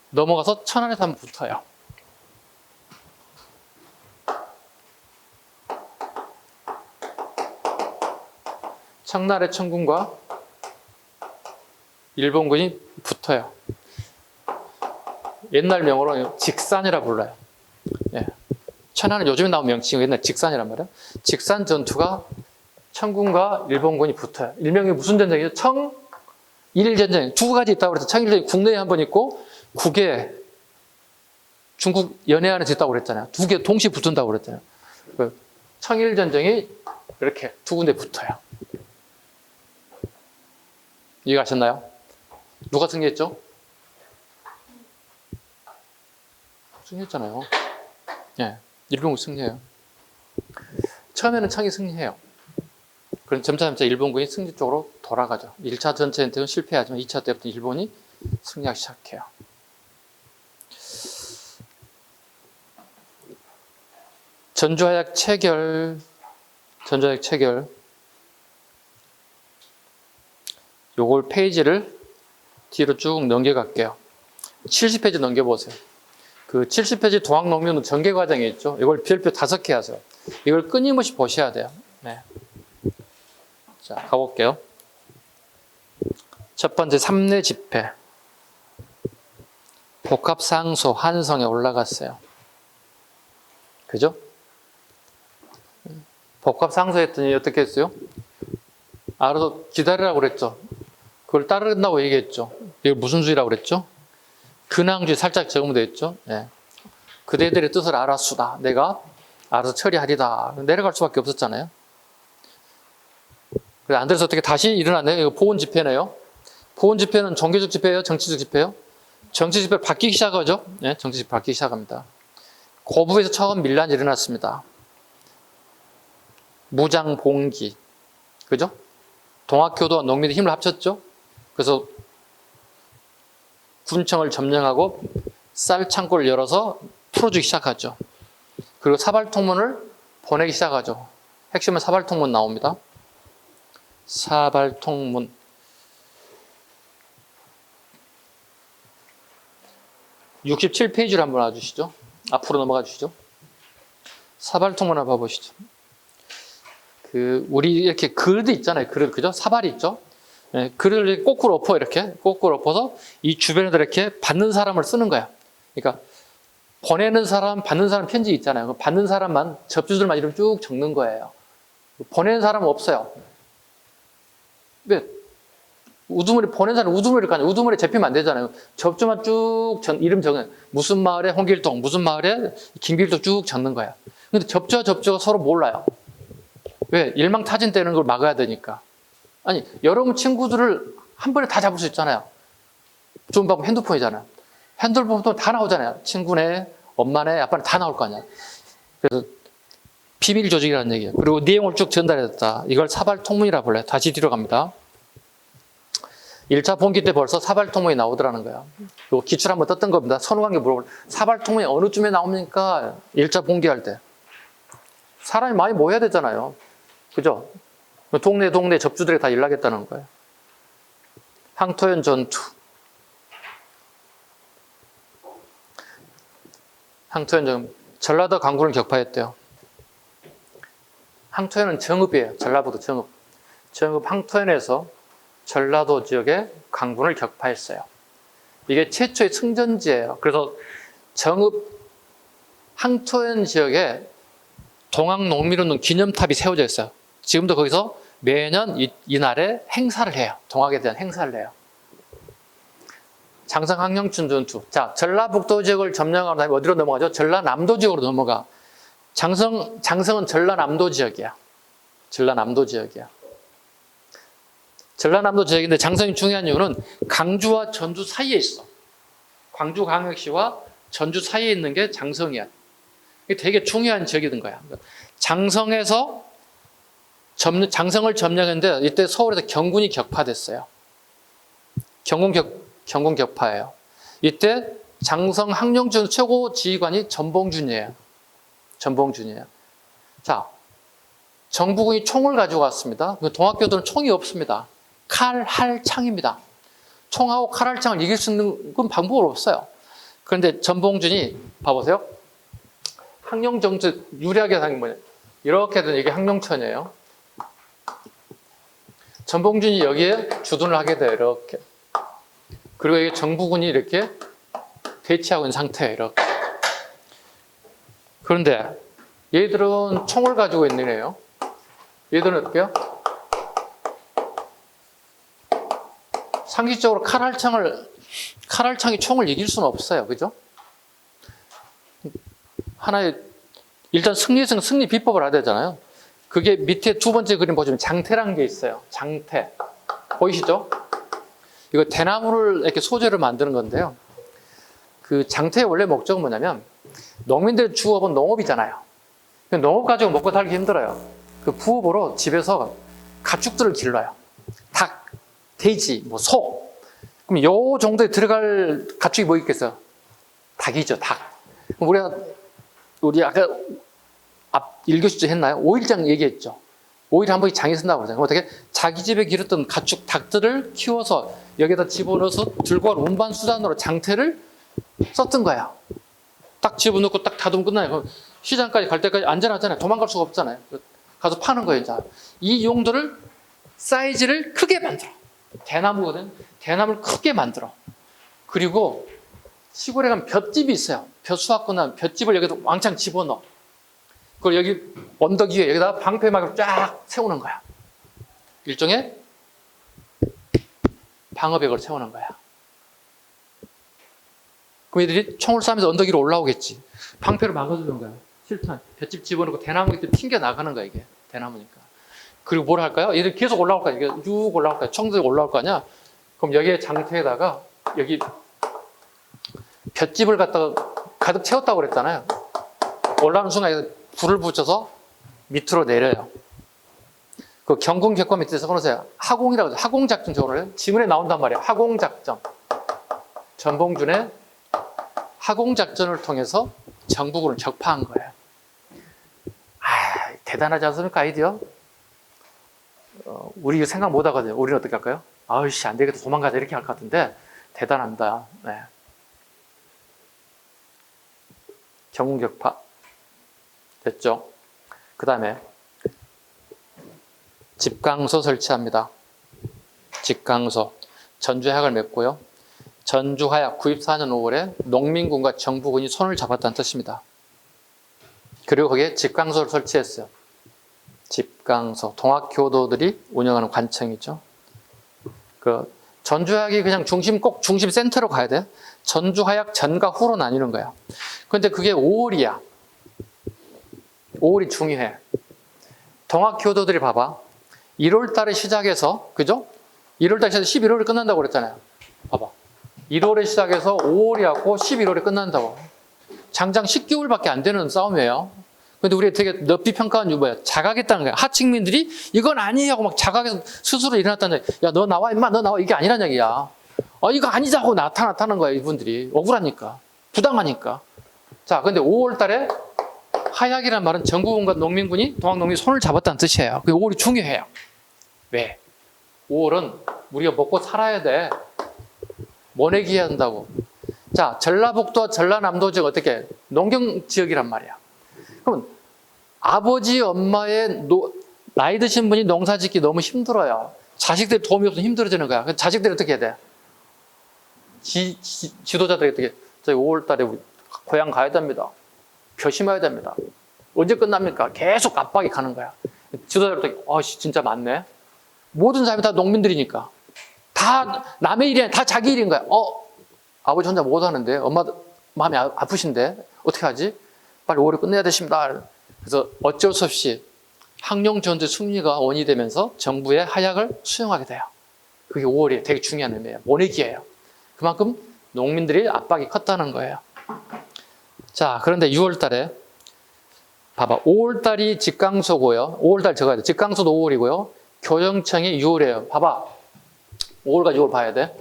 넘어가서 천안에서 한번 붙어요. 청나라의 청군과 일본군이 붙어요. 옛날 명어로 직산이라 불러요. 예. 천안은 요즘에 나온 명칭이 옛날 직산이란 말이에요. 직산 전투가 청군과 일본군이 붙어요. 일명이 무슨 전쟁이죠? 청일전쟁. 두 가지 있다고 그랬죠. 청일전쟁이 국내에 한 번 있고 국외에 중국 연해안에서 있다고 그랬잖아요. 두 개 동시에 붙은다고 그랬잖아요. 청일전쟁이 이렇게 두 군데 붙어요. 이해가셨나요? 누가 승리했죠? 승리했잖아요. 예, 일본군 승리해요. 처음에는 청이 승리해요. 그럼 점차 일본군이 승리 쪽으로 돌아가죠. 1차 전체는 실패하지만 2차 때부터 일본이 승리하기 시작해요. 전주하약 체결. 요걸 페이지를 뒤로 쭉 넘겨갈게요. 70페이지 넘겨보세요. 그 70페이지 도학농민은 전개 과정이 있죠. 이걸 별표 5개 하세요. 이걸 끊임없이 보셔야 돼요. 네. 자, 가볼게요. 첫 번째 3례 집회. 복합상소 한성에 올라갔어요. 그죠? 복합상소 했더니 어떻게 했어요? 알아서 기다리라고 그랬죠. 그걸 따른다고 얘기했죠. 이걸 무슨 주의라고 그랬죠? 근황주의 살짝 적용되어 있죠. 네. 그대들의 뜻을 알았수다. 내가 알아서 처리하리다. 내려갈 수밖에 없었잖아요. 안 돼서 어떻게 다시 일어났네요. 이거 보훈 집회네요. 보훈 집회는 종교적 집회예요? 정치적 집회예요? 정치 집회 바뀌기 시작하죠. 네, 정치 집회 바뀌기 시작합니다. 고부에서 처음 밀란이 일어났습니다. 무장봉기. 그죠? 동학교도와 농민의 힘을 합쳤죠. 그래서 군청을 점령하고 쌀 창고를 열어서 풀어주기 시작하죠. 그리고 사발통문을 보내기 시작하죠. 핵심은 사발통문 나옵니다. 사발통문. (67페이지를) 한번 와주시죠. 앞으로 넘어가 주시죠. 사발통문 한번 봐보시죠. 우리 이렇게 그릇도 있잖아요. 그릇, 그죠? 사발이 있죠? 네, 그릇을 거꾸로 엎어, 이렇게. 거꾸로 엎어서 이 주변에다 이렇게 받는 사람을 쓰는 거야. 그러니까, 보내는 사람, 받는 사람 편지 있잖아요. 받는 사람만, 접주들만 이름 쭉 적는 거예요. 보내는 사람은 없어요. 왜? 우두머리, 보낸 사람 우두머리를 가냐. 우두머리 잡히면 안 되잖아요. 접주만 쭉 이름 적는, 무슨 마을에 홍길동, 무슨 마을에 김길동 쭉 적는 거야. 근데 접주와 접주가 서로 몰라요. 왜? 일망타진되는 걸 막아야 되니까. 아니, 여러분 친구들을 한 번에 다 잡을 수 있잖아요. 좋은 방법 핸드폰이잖아요. 핸드폰도 다 나오잖아요. 친구네, 엄마네, 아빠네 다 나올 거 아니야. 그래서 비밀 조직이라는 얘기예요. 그리고 내용을 쭉 전달했다. 이걸 사발통문이라 불러요. 다시 뒤로 갑니다. 1차 본기 때 벌써 사발통문이 나오더라는 거야. 요 기출 한번 떴던 겁니다. 선후관계 물어볼 사발통문이 어느 쯤에 나옵니까? 1차 본기할 때. 사람이 많이 모여야 되잖아요. 그죠? 동네 접주들이 다 일나겠다는 거예요. 항토현 전투. 항토현 전투. 전라도 강군을 격파했대요. 항토현은 정읍이에요. 전라도도 정읍. 정읍 항토현에서 전라도 지역의 강군을 격파했어요. 이게 최초의 승전지예요. 그래서 정읍 항토현 지역에 동학농민운동 기념탑이 세워져 있어요. 지금도 거기서 매년 이날에 행사를 해요. 동학에 대한 행사를 해요. 장성항영춘 전투. 자, 전라북도 지역을 점령하고 다음에 어디로 넘어가죠? 전라남도 지역으로 넘어가. 장성은 전라남도 지역이야. 전라남도 지역이야. 전라남도 지역인데 장성이 중요한 이유는 광주와 전주 사이에 있어. 광주광역시와 전주 사이에 있는 게 장성이야. 이게 되게 중요한 지역이 된 거야. 장성에서 장성을 점령했는데 이때 서울에서 경군이 격파됐어요. 경군 격파예요. 이때 장성 항영준 최고 지휘관이 전봉준이에요. 전봉준이에요. 자, 정부군이 총을 가지고 왔습니다. 동학교도는 총이 없습니다. 칼, 할, 창입니다. 총하고 칼, 할, 창을 이길 수 있는 건 방법은 없어요. 그런데 전봉준이 봐보세요. 항영정주 유리하게 하는 게 뭐냐? 이렇게 된 이게 항영천이에요. 전봉준이 여기에 주둔을 하게 돼요. 이렇게. 그리고 이게 정부군이 이렇게 대치하고 있는 상태예요. 이렇게. 그런데 얘들은 총을 가지고 있는 애예요. 얘들은 어때요? 상식적으로 칼할창이 총을 이길 수는 없어요. 그죠? 하나의 일단 승리 비법을 알아야 되잖아요. 그게 밑에 두 번째 그림 보시면 장태라는 게 있어요. 장태. 보이시죠? 이거 대나무를 이렇게 소재로 만드는 건데요. 그 장태의 원래 목적은 뭐냐면 농민들의 주업은 농업이잖아요. 농업 가지고 먹고 살기 힘들어요. 그 부업으로 집에서 가축들을 길러요. 닭, 돼지, 소. 그럼 요 정도에 들어갈 가축이 뭐 있겠어요? 닭이죠, 닭. 그럼 우리 아까 앞 1교시쯤 했나요? 5일장 얘기했죠. 5일에 한 번씩 장이 쓴다고 그러잖아요. 어떻게? 자기 집에 기르던 가축, 닭들을 키워서 여기다 집어넣어서 들고 갈 운반 수단으로 장태를 썼던 거야. 딱 집어넣고 딱 닫으면 끝나요. 그럼 시장까지 갈 때까지 안전하잖아요. 도망갈 수가 없잖아요. 가서 파는 거예요. 이제. 이 용도를 사이즈를 크게 만들어. 대나무거든. 대나무를 크게 만들어. 그리고 시골에 가면 볏집이 있어요. 벼 수확 끝나면 볏집을 여기다 왕창 집어넣어. 그걸 여기 언덕 위에 여기다가 방패막을 쫙 세우는 거야. 일종의 방어벽을 세우는 거야. 그럼 얘들이 총을 쏴면서 언덕 위로 올라오겠지. 방패로 막아주는 거야. 실탄. 볏집 집어넣고 대나무 밑에 튕겨 나가는 거야, 이게. 대나무니까. 그리고 뭘 할까요? 얘들 계속 올라올 거야. 이게 쭉 올라올 거야. 총들이 올라올 거 아니야? 그럼 여기에 장태에다가 여기 볏집을 갖다가 가득 채웠다고 그랬잖아요. 올라오는 순간 불을 붙여서 밑으로 내려요. 그 경군 격파 밑에 적어놓으세요. 하공이라고 하죠. 하공작전 적어놓으세요. 지문에 나온단 말이에요. 하공작전. 전봉준의 하공작전을 통해서 정부군을 격파한 거예요. 대단하지 않습니까, 아이디어? 우리 생각 못 하거든요. 우리는 어떻게 할까요? 아이씨, 안 되겠다. 도망가자. 이렇게 할 것 같은데, 대단합니다. 네. 경군 격파. 됐죠? 그 다음에, 집강소 설치합니다. 집강소. 전주하약을 맺고요. 전주하약 94년 5월에 농민군과 정부군이 손을 잡았다는 뜻입니다. 그리고 거기에 집강소를 설치했어요. 집강소. 동학교도들이 운영하는 관청이죠. 그 전주하약이 그냥 꼭 중심 센터로 가야 돼. 전주하약 전과 후로 나뉘는 거야. 그런데 그게 5월이야. 5월이 중요해. 동학교도들이 봐봐. 1월 달에 시작해서, 그죠? 1월 달에 시작해서 11월에 끝난다고 그랬잖아요. 봐봐. 1월에 시작해서 5월이 하고 11월에 끝난다고. 장장 10개월밖에 안 되는 싸움이에요. 근데 우리가 되게 높이 평가한 유보야. 자각했다는 거야. 하층민들이 이건 아니에요 하고 막 자각해서 스스로 일어났다는 얘기. 야, 너 나와, 임마, 너 나와. 이게 아니란 얘기야. 이거 아니자고 나타났다는 거야, 이분들이. 억울하니까. 부당하니까. 자, 근데 5월 달에 하약이라는 말은 정부군과 농민군이, 동학농민이 손을 잡았다는 뜻이에요. 그 5월이 중요해요. 왜? 5월은 우리가 먹고 살아야 돼. 모내기해야 한다고. 자, 전라북도와 전라남도 지역 어떻게? 농경 지역이란 말이야. 그러면 아버지, 엄마의 나이 드신 분이 농사 짓기 너무 힘들어요. 자식들이 도움이 없으면 힘들어지는 거야. 그래서 자식들이 어떻게 해야 돼? 지도자들이 어떻게? 저희 5월 달에 우리 고향 가야 됩니다. 표심해야 됩니다. 언제 끝납니까? 계속 압박이 가는 거야. 지도자들이 진짜 맞네. 모든 사람이 다 농민들이니까. 다 남의 일이 아니라 다 자기 일인 거야. 아버지 혼자 못 하는데, 엄마 마음이 아프신데, 어떻게 하지? 빨리 5월에 끝내야 되십니다. 그래서 어쩔 수 없이 학령지원제 승리가 원인이 되면서 정부의 하약을 수용하게 돼요. 그게 5월이 되게 중요한 의미예요. 모내기예요. 그만큼 농민들이 압박이 컸다는 거예요. 자, 그런데 6월 달에 봐봐. 5월 달이 직강소고요. 5월 달 적어야 돼. 직강소도 5월이고요. 교정청이 6월이에요. 봐봐. 5월과 6월 봐야 돼.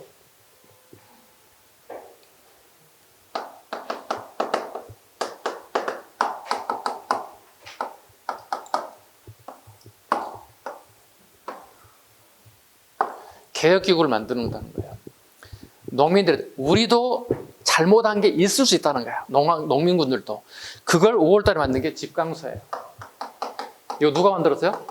개혁기구를 만드는다는 거예요. 농민들, 우리도 잘못한 게 있을 수 있다는 거야. 농민군들도. 그걸 5월 달에 만든 게 집강소예요. 이거 누가 만들었어요?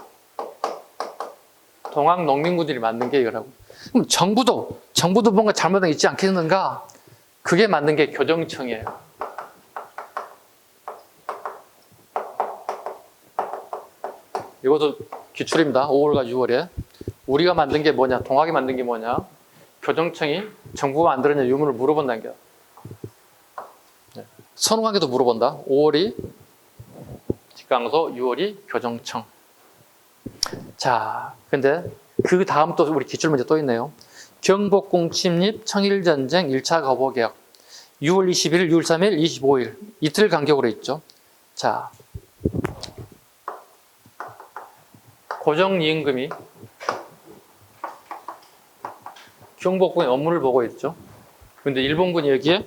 동학 농민군들이 만든 게 이거라고. 그럼 정부도 뭔가 잘못한 게 있지 않겠는가? 그게 만든 게 교정청이에요. 이것도 기출입니다. 5월과 6월에. 우리가 만든 게 뭐냐? 동학이 만든 게 뭐냐? 교정청이 정부가 만들었냐 유무를 물어본다는 게. 선후관계도 물어본다. 5월이 직강소, 6월이 교정청. 자, 근데 그 다음 또 우리 기출 문제 또 있네요. 경복궁 침입, 청일전쟁, 1차 거보개혁. 6월 21일, 6월 3일, 25일. 이틀 간격으로 있죠. 자, 고정이임금이 경복궁의 업무를 보고 있죠. 그런데 일본군이 여기에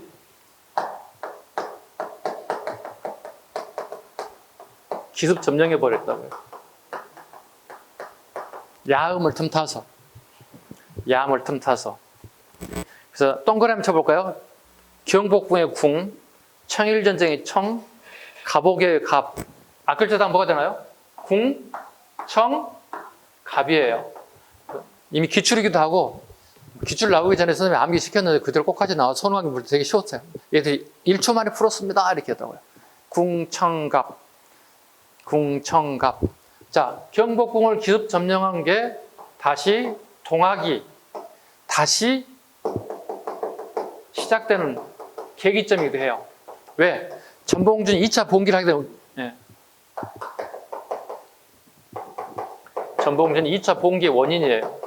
기습 점령해 버렸다고요. 야음을 틈타서. 그래서 동그라미 쳐볼까요? 경복궁의 궁, 청일전쟁의 청, 갑오개의 갑. 앞글자당 뭐가 되나요? 궁, 청, 갑이에요. 이미 기출이기도 하고 기출 나오기 전에 선생님이 암기 시켰는데 그대로 꼭까지 나와 선호하기 물 되게 쉬웠어요. 얘들이 1초 만에 풀었습니다. 이렇게 했다고요. 궁청갑. 자, 경복궁을 기습 점령한 게 다시 동학이 다시 시작되는 계기점이기도 해요. 왜? 전봉준이 2차 봉기를 하게 되면 전봉준이 2차 봉기의 원인이에요.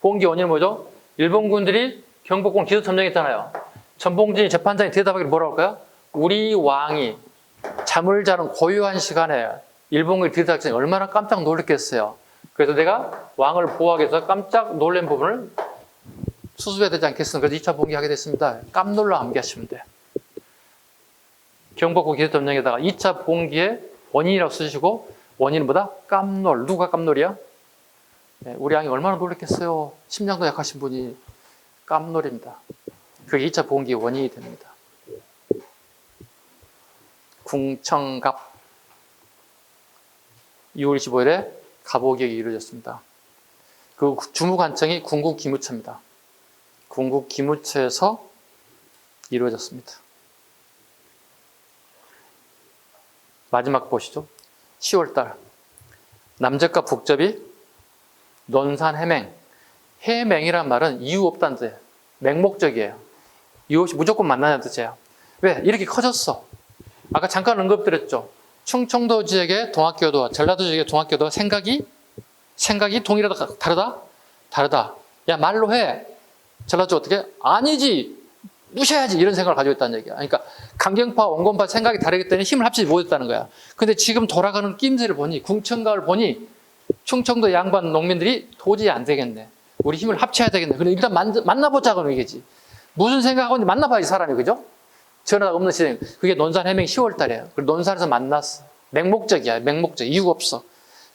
봉기 원인은 뭐죠? 일본군들이 경복궁 기습 점령했잖아요. 전봉준이 재판장에 대답하기를 뭐라고 할까요? 우리 왕이 잠을 자는 고요한 시간에 일본군이 들이닥치니 얼마나 깜짝 놀랐겠어요. 그래서 내가 왕을 보호하기 위해서 깜짝 놀란 부분을 수습해야 되지 않겠습니까? 그래서 2차 봉기하게 됐습니다. 깜놀라 암기하시면 돼요. 경복궁 기습 점령에다가 2차 봉기의 원인이라고 쓰시고 원인은 뭐다? 깜놀. 누가 깜놀이야? 우리 왕이 얼마나 놀랐겠어요. 심장도 약하신 분이 깜놀입니다. 그게 2차 봉기의 원인이 됩니다. 궁청갑 2월 25일에 갑오개혁이 이루어졌습니다. 그 주무관청이 궁국기무처입니다. 궁국기무처에서 이루어졌습니다. 마지막 보시죠. 10월달 남접과 북접이 논산해맹. 해맹이란 말은 이유 없다는 뜻이에요. 맹목적이에요. 이유 없이 무조건 만나는 뜻이에요. 왜? 이렇게 커졌어. 아까 잠깐 언급드렸죠. 충청도 지역의 동학교도와 전라도 지역의 동학교도와 생각이 동일하다 다르다? 다르다. 야 말로 해. 전라도 어떻게? 아니지. 부셔야지 이런 생각을 가지고 있다는 얘기야. 그러니까 강경파, 원건파 생각이 다르기 때문에 힘을 합치지 못했다는 거야. 근데 지금 돌아가는 낌새를 보니, 궁천가를 보니 충청도 양반 농민들이 도저히 안 되겠네. 우리 힘을 합쳐야 되겠네. 그래 일단 만나보자고 얘기지. 무슨 생각하고 있는지 만나봐야지 사람이, 그죠? 전화가 없는 시대. 그게 논산 해명이 10월 달이에요. 그리고 논산에서 만났어. 맹목적이야. 맹목적. 이유가 없어.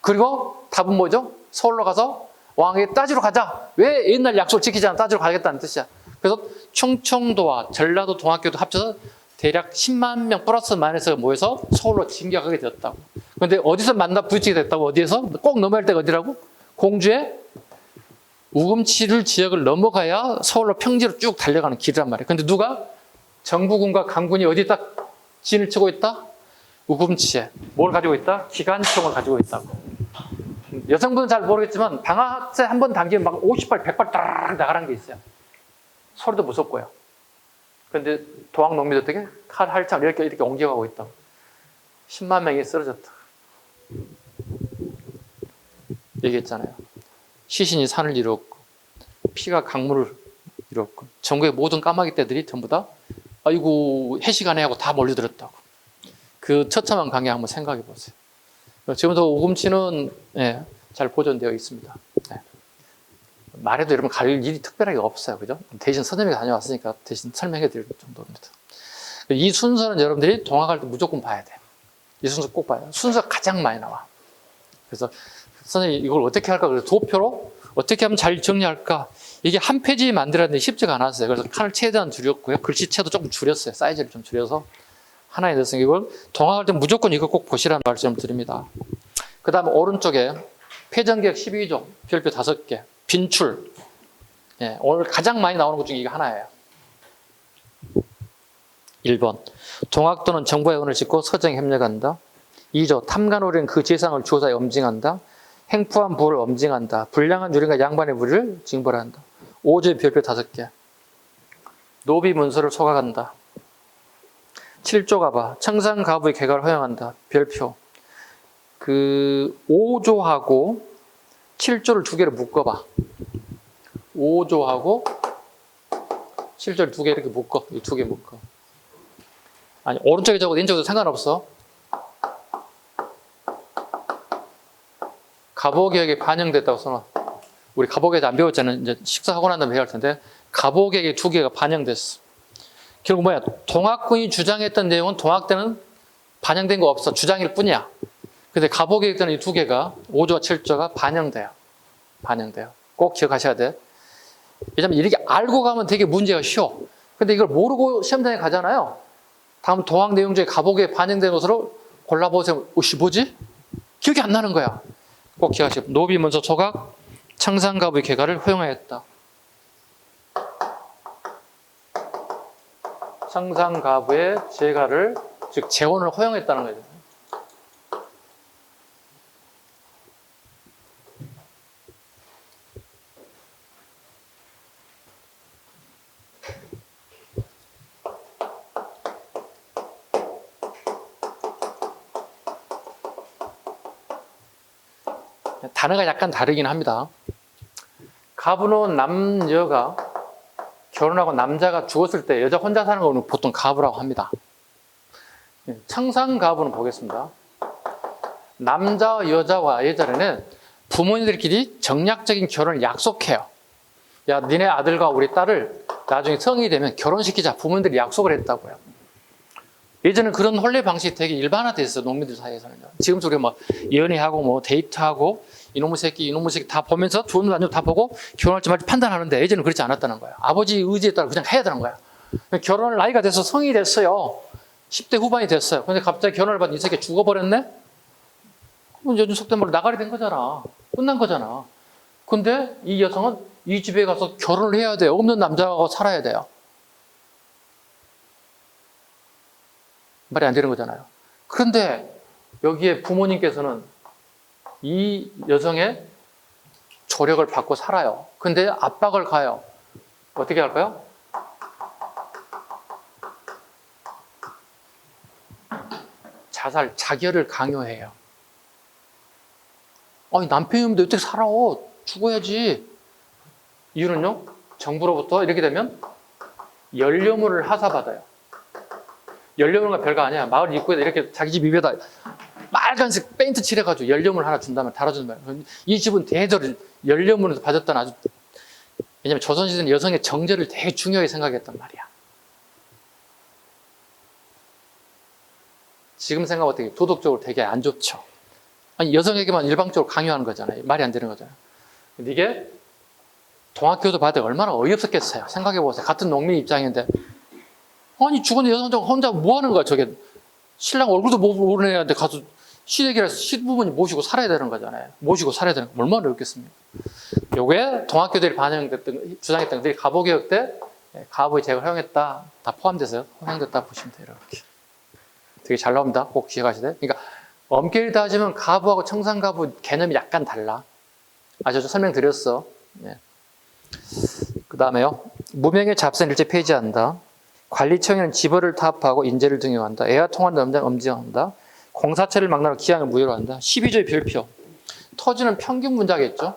그리고 답은 뭐죠? 서울로 가서 왕에게 따지러 가자. 왜 옛날 약속을 지키지 않아 따지러 가겠다는 뜻이야. 그래서 충청도와 전라도 동학교도 합쳐서 대략 10만 명 플러스 마이너스가 모여서 서울로 진격하게 되었다고. 그런데 어디서 만나 부딪히게 됐다고? 어디에서? 꼭 넘어야 할 때가 어디라고? 공주의 우금치를 지역을 넘어가야 서울로 평지로 쭉 달려가는 길이란 말이에요. 근데 누가? 정부군과 강군이 어디 딱 진을 치고 있다? 우금치에. 뭘 가지고 있다? 기관총을 가지고 있다고. 여성분은 잘 모르겠지만 방아쇠 한 번 당기면 막 50발, 100발 따르르 나가는 게 있어요. 소리도 무섭고요. 그런데 동학 농민들 어떻게? 칼 할창 이렇게 옮겨가고 있다고. 10만 명이 쓰러졌다. 얘기했잖아요. 시신이 산을 이뤘고 피가 강물을 이뤘고 전국의 모든 까마귀 떼들이 전부 다 아이고 해시간에 하고 다 몰려들었다고. 그 처참한 광야 한번 생각해 보세요. 지금도 우금치는 잘 보존되어 있습니다. 말해도 여러분 갈 일이 특별하게 없어요. 그죠? 대신 선생님이 다녀왔으니까 대신 설명해 드릴 정도입니다. 이 순서는 여러분들이 동학할 때 무조건 봐야 돼요. 이 순서 꼭 봐요. 순서가 가장 많이 나와. 그래서 선생님 이걸 어떻게 할까? 그래서 도표로 어떻게 하면 잘 정리할까? 이게 한 페이지 만들었는데 쉽지가 않았어요. 그래서 칸을 최대한 줄였고요. 글씨체도 조금 줄였어요. 사이즈를 좀 줄여서 하나에 넣었으니까 이걸 동학할 때 무조건 이거 꼭 보시라는 말씀을 드립니다. 그 다음 오른쪽에 패전객 12종, 별표 5개, 빈출. 오늘 가장 많이 나오는 것 중에 이거 하나예요. 1번. 동학도는 정부의 은을 짓고 서정에 협력한다. 2조. 탐관오리는 그 재상을 조사에 엄징한다. 행포한 부를 엄징한다. 불량한 유린과 양반의 무리를 징벌한다. 5조의 별표 5개. 노비 문서를 소각한다. 7조 가봐. 청산가부의 개가를 허용한다. 별표. 그 5조하고 7조를 두 개를 묶어봐. 5조하고 7조를 두 개 이렇게 묶어. 이 두 개 묶어. 아니 오른쪽에 적어도 왼쪽에도 상관없어. 가보개혁에 반영됐다고 써놔. 우리 가보개혁 안 배웠잖아요. 이제 식사하고 난 다음에 배울 텐데 가보개혁의 두 개가 반영됐어. 결국 뭐야? 동학군이 주장했던 내용은 동학 때는 반영된 거 없어. 주장일 뿐이야. 근데 가보개혁 때는 이 두 개가 5조와 7조가 반영돼요. 반영돼요. 꼭 기억하셔야 돼. 왜냐면 이렇게 알고 가면 되게 문제가 쉬워. 근데 이걸 모르고 시험장에 가잖아요. 다음 동학 내용 중에 가보개혁에 반영된 것으로 골라보세요. 뭐지? 기억이 안 나는 거야. 꼭 기억하시고. 노비 문서 소각, 청산가부의 개가를 허용하였다. 청산가부의 재가를, 즉 재혼을 허용했다는 거예요. 단어가 약간 다르긴 합니다. 가부는 남녀가 결혼하고 남자가 죽었을 때 여자 혼자 사는 거는 보통 가부라고 합니다. 청산가부는 보겠습니다. 남자와 여자와 예전에는 부모님들끼리 정략적인 결혼을 약속해요. 야, 니네 아들과 우리 딸을 나중에 성이 되면 결혼시키자. 부모님들이 약속을 했다고요. 예전에 그런 혼례 방식이 되게 일반화됐어요. 농민들 사이에서는요. 지금 우리가 뭐 연애하고 뭐 데이트하고 이놈의 새끼 다 보면서 좋은 거 안 좋은 다 보고 결혼할지 말지 판단하는데 예전에는 그렇지 않았다는 거예요. 아버지 의지에 따라 그냥 해야 되는 거야. 결혼을 나이가 돼서 성이 됐어요. 10대 후반이 됐어요. 근데 갑자기 결혼을 받은 이 새끼 죽어버렸네? 그럼 요즘 속된 말로 나가리 된 거잖아. 끝난 거잖아. 근데 이 여성은 이 집에 가서 결혼을 해야 돼요. 없는 남자하고 살아야 돼요. 말이 안 되는 거잖아요. 그런데 여기에 부모님께서는 이 여성의 조력을 받고 살아요. 근데 압박을 가요. 어떻게 할까요? 자살, 자결을 강요해요. 아니, 남편이 없는데 어떻게 살아? 죽어야지. 이유는요? 정부로부터 이렇게 되면 연료물을 하사받아요. 연료물은 별거 아니야. 마을 입구에다 이렇게 자기 집 입에다 빨간색 페인트 칠해가지고 연료물 하나 준다면 달아준다면 이 집은 대대로 연료물에서 받았던 아주 왜냐면 조선시대는 여성의 정제를 되게 중요하게 생각했단 말이야. 지금 생각하면 되게 도덕적으로 되게 안 좋죠. 아니 여성에게만 일방적으로 강요하는 거잖아요. 말이 안 되는 거잖아요. 근데 이게 동학교도 받아 얼마나 어이없었겠어요. 생각해보세요. 같은 농민 입장인데 아니 죽은 여성 혼자 뭐 하는 거야 저게. 신랑 얼굴도 모르는 애한테 가서 시댁이라서 시부모님 모시고 살아야 되는 거잖아요. 모시고 살아야 되는 거 얼마나 어렵겠습니까. 요게 동학교들이 반영됐던 주장했던 것들이 가보개혁 때 가부의 제걸 허용했다 다 포함돼서 허용됐다 보시면 돼요. 이렇게 되게 잘 나옵니다. 꼭 기억하시되. 그러니까 엄격히 따지면 가부하고 청산가부 개념이 약간 달라. 아시죠? 설명드렸어. 네. 그 다음에요. 무명의 잡선 일제 폐지한다. 관리청에는 지벌을 타압하고 인재를 등용한다. 애와 통한 염장 엄지한다. 공사체를 막나로 기한을 무효로 한다. 12조의 별표. 터지는 평균 문자겠죠.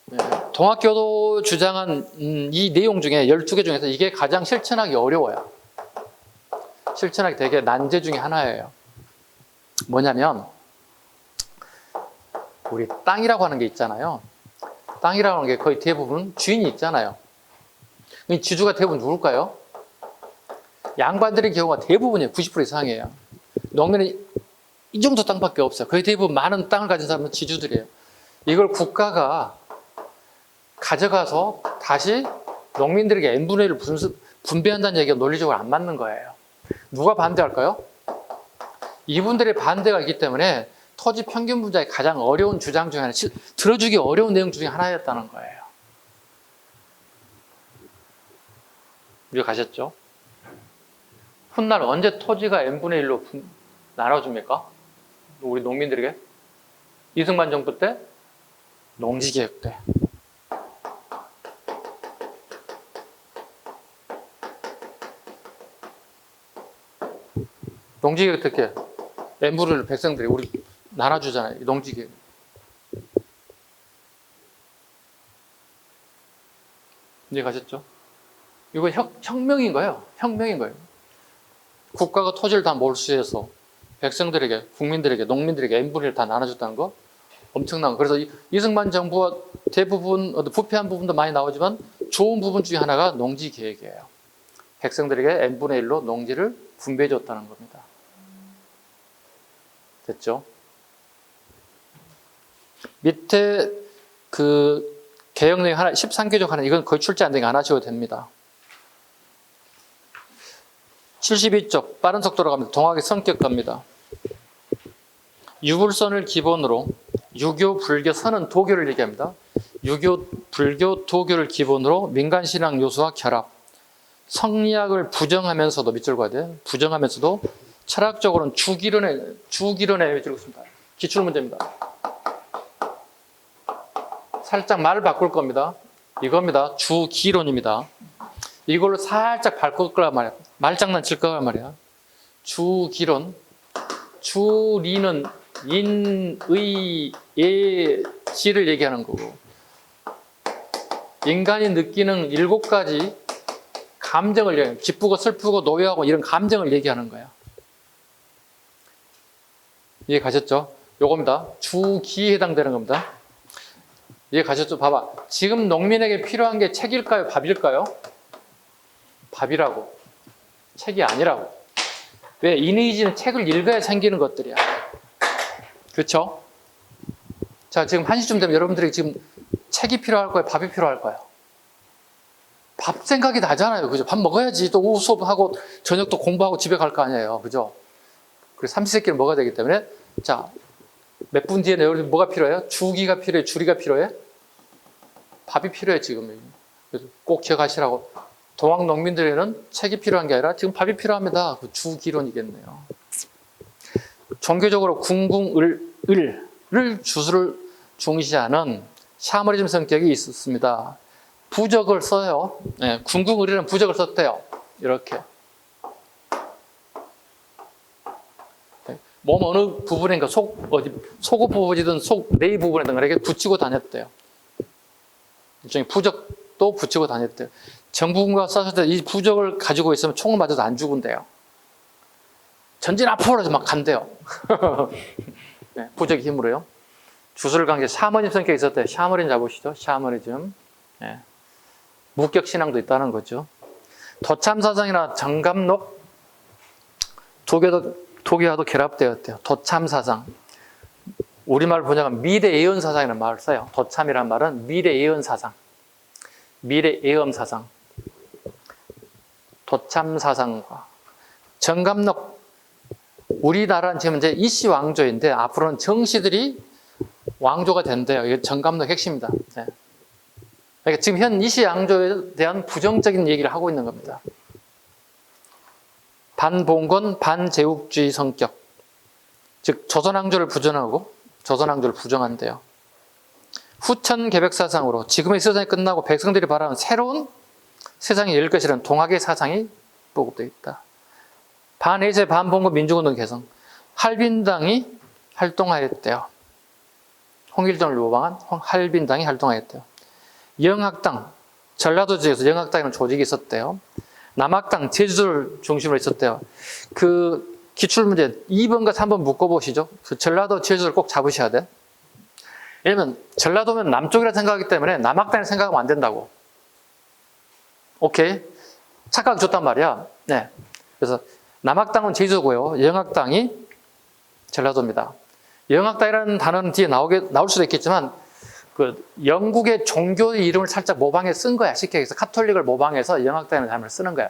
네. 동학교도 주장한 이 내용 중에 12개 중에서 이게 가장 실천하기 어려워요. 실천하기 되게 난제 중에 하나예요. 뭐냐면 우리 땅이라고 하는 게 있잖아요. 땅이라고 하는 게 거의 대부분 주인이 있잖아요. 지주가 대부분 누굴까요? 양반들의 경우가 대부분이에요. 90% 이상이에요. 농민은 이 정도 땅밖에 없어요. 거의 대부분 많은 땅을 가진 사람은 지주들이에요. 이걸 국가가 가져가서 다시 농민들에게 n분의 1을 분배한다는 얘기가 논리적으로 안 맞는 거예요. 누가 반대할까요? 이분들의 반대가 있기 때문에 토지 평균 분자의 가장 어려운 주장 중에 하나, 들어주기 어려운 내용 중에 하나였다는 거예요. 이해 가셨죠? 훗날 언제 토지가 n분의 1로 나눠줍니까? 우리 농민들에게? 이승만 정부 때? 농지개혁 때. 농지개혁 때 n분의 1로 백성들이 우리 나눠주잖아요. 농지개혁. 이해 가셨죠? 이거 혁명인 거예요. 혁명인 거예요. 국가가 토지를 다 몰수해서 백성들에게, 국민들에게, 농민들에게 n분의 1을 다 나눠줬다는 거 엄청난 거. 그래서 이승만 정부와 대부분 부패한 부분도 많이 나오지만 좋은 부분 중에 하나가 농지개혁이에요. 백성들에게 n분의 1로 농지를 분배해줬다는 겁니다. 됐죠? 밑에 그 개혁 내용 하나, 13개 중 하나, 이건 거의 출제 안 된 게 안 하셔도 됩니다. 72쪽, 빠른 속도로 갑니다. 동학의 성격 갑니다. 유불선을 기본으로 유교, 불교, 선은 도교를 얘기합니다. 유교, 불교, 도교를 기본으로 민간신앙 요소와 결합. 성리학을 부정하면서도, 밑줄 봐야 돼. 부정하면서도 철학적으로는 주기론에 밑줄 긋습니다. 기출문제입니다. 살짝 말을 바꿀 겁니다. 이겁니다. 주기론입니다. 이걸로 살짝 바꿀 거란 말이야. 말장난 칠 거란 말이야. 주기론. 주리는 인, 의, 예, 지를 얘기하는 거고. 인간이 느끼는 7가지 감정을 얘기해요. 기쁘고 슬프고 노여하고 이런 감정을 얘기하는 거야. 이해 가셨죠? 요겁니다. 주기에 해당되는 겁니다. 이해 가셨죠? 봐봐. 지금 농민에게 필요한 게 책일까요? 밥일까요? 밥이라고. 책이 아니라고. 왜? 인의지는 책을 읽어야 생기는 것들이야. 그렇죠? 자, 지금 1시쯤 되면 여러분들이 지금 책이 필요할 거예요? 밥이 필요할 거예요? 밥 생각이 나잖아요. 그죠? 밥 먹어야지. 또 오후 수업하고 저녁도 공부하고 집에 갈 거 아니에요. 그죠? 그래서 삼시세끼를 먹어야 되기 때문에 자, 몇 분 뒤에 여러분 뭐가 필요해요? 주기가 필요해? 주리가 필요해? 밥이 필요해 지금. 그래서 꼭 기억하시라고. 동학 농민들에는 책이 필요한 게 아니라 지금 밥이 필요합니다. 그 주기론이겠네요. 종교적으로 궁궁을을 주수를 중시하는 샤머니즘 성격이 있었습니다. 부적을 써요. 네, 궁궁을이라는 부적을 썼대요. 이렇게. 몸 어느 부분인가 속옷 부분이든 속 내이 부분이든 이렇게 붙이고 다녔대요. 일종의 부적도 붙이고 다녔대요. 정부군과 싸울 때 이 부적을 가지고 있으면 총을 맞아도 안 죽은대요. 전진 앞으로 해서 막 간대요. 네, 부적의 힘으로요. 주술 관계, 샤머니즘 성격이 있었대요. 샤머니즘 잡으시죠? 샤머니즘. 네. 무격 신앙도 있다는 거죠. 도참사상이나 정감록 도교와도 결합되었대요. 도참사상. 우리말 번역은 미래예언사상이라는 말을 써요. 도참이라는 말은 미래예언사상. 미래예언사상. 도참사상과 정감록. 우리나라는 지금 이제 이씨 왕조인데 앞으로는 정씨들이 왕조가 된대요. 이게 정감록 핵심입니다. 네. 그러니까 지금 현 이씨 왕조에 대한 부정적인 얘기를 하고 있는 겁니다. 반봉건, 반제국주의 성격. 즉 조선왕조를 부정하고 조선왕조를 부정한대요. 후천개백사상으로 지금의 세상이 끝나고 백성들이 바라는 새로운 세상이 열릴 것이라는 동학의 사상이 보급되어 있다. 반해제, 반봉건, 민주운동 개성. 할빈당이 활동하였대요. 홍길동을 모방한 할빈당이 활동하였대요. 영학당, 전라도 지역에서 영학당이라는 조직이 있었대요. 남학당, 제주도를 중심으로 있었대요. 그 기출문제 2번과 3번 묶어보시죠. 그 전라도, 제주도를 꼭 잡으셔야 돼. 왜냐면 전라도면 남쪽이라 생각하기 때문에 남학당을 생각하면 안 된다고. 오케이? 착각이 좋단 말이야. 네. 그래서 남학당은 제주도고요. 영학당이 전라도입니다. 영학당이라는 단어는 뒤에 나올 수도 있겠지만 그 영국의 종교의 이름을 살짝 모방해 쓴 거야. 쉽게 얘기해서 카톨릭을 모방해서 영학당이라는 단어를 쓰는 거야.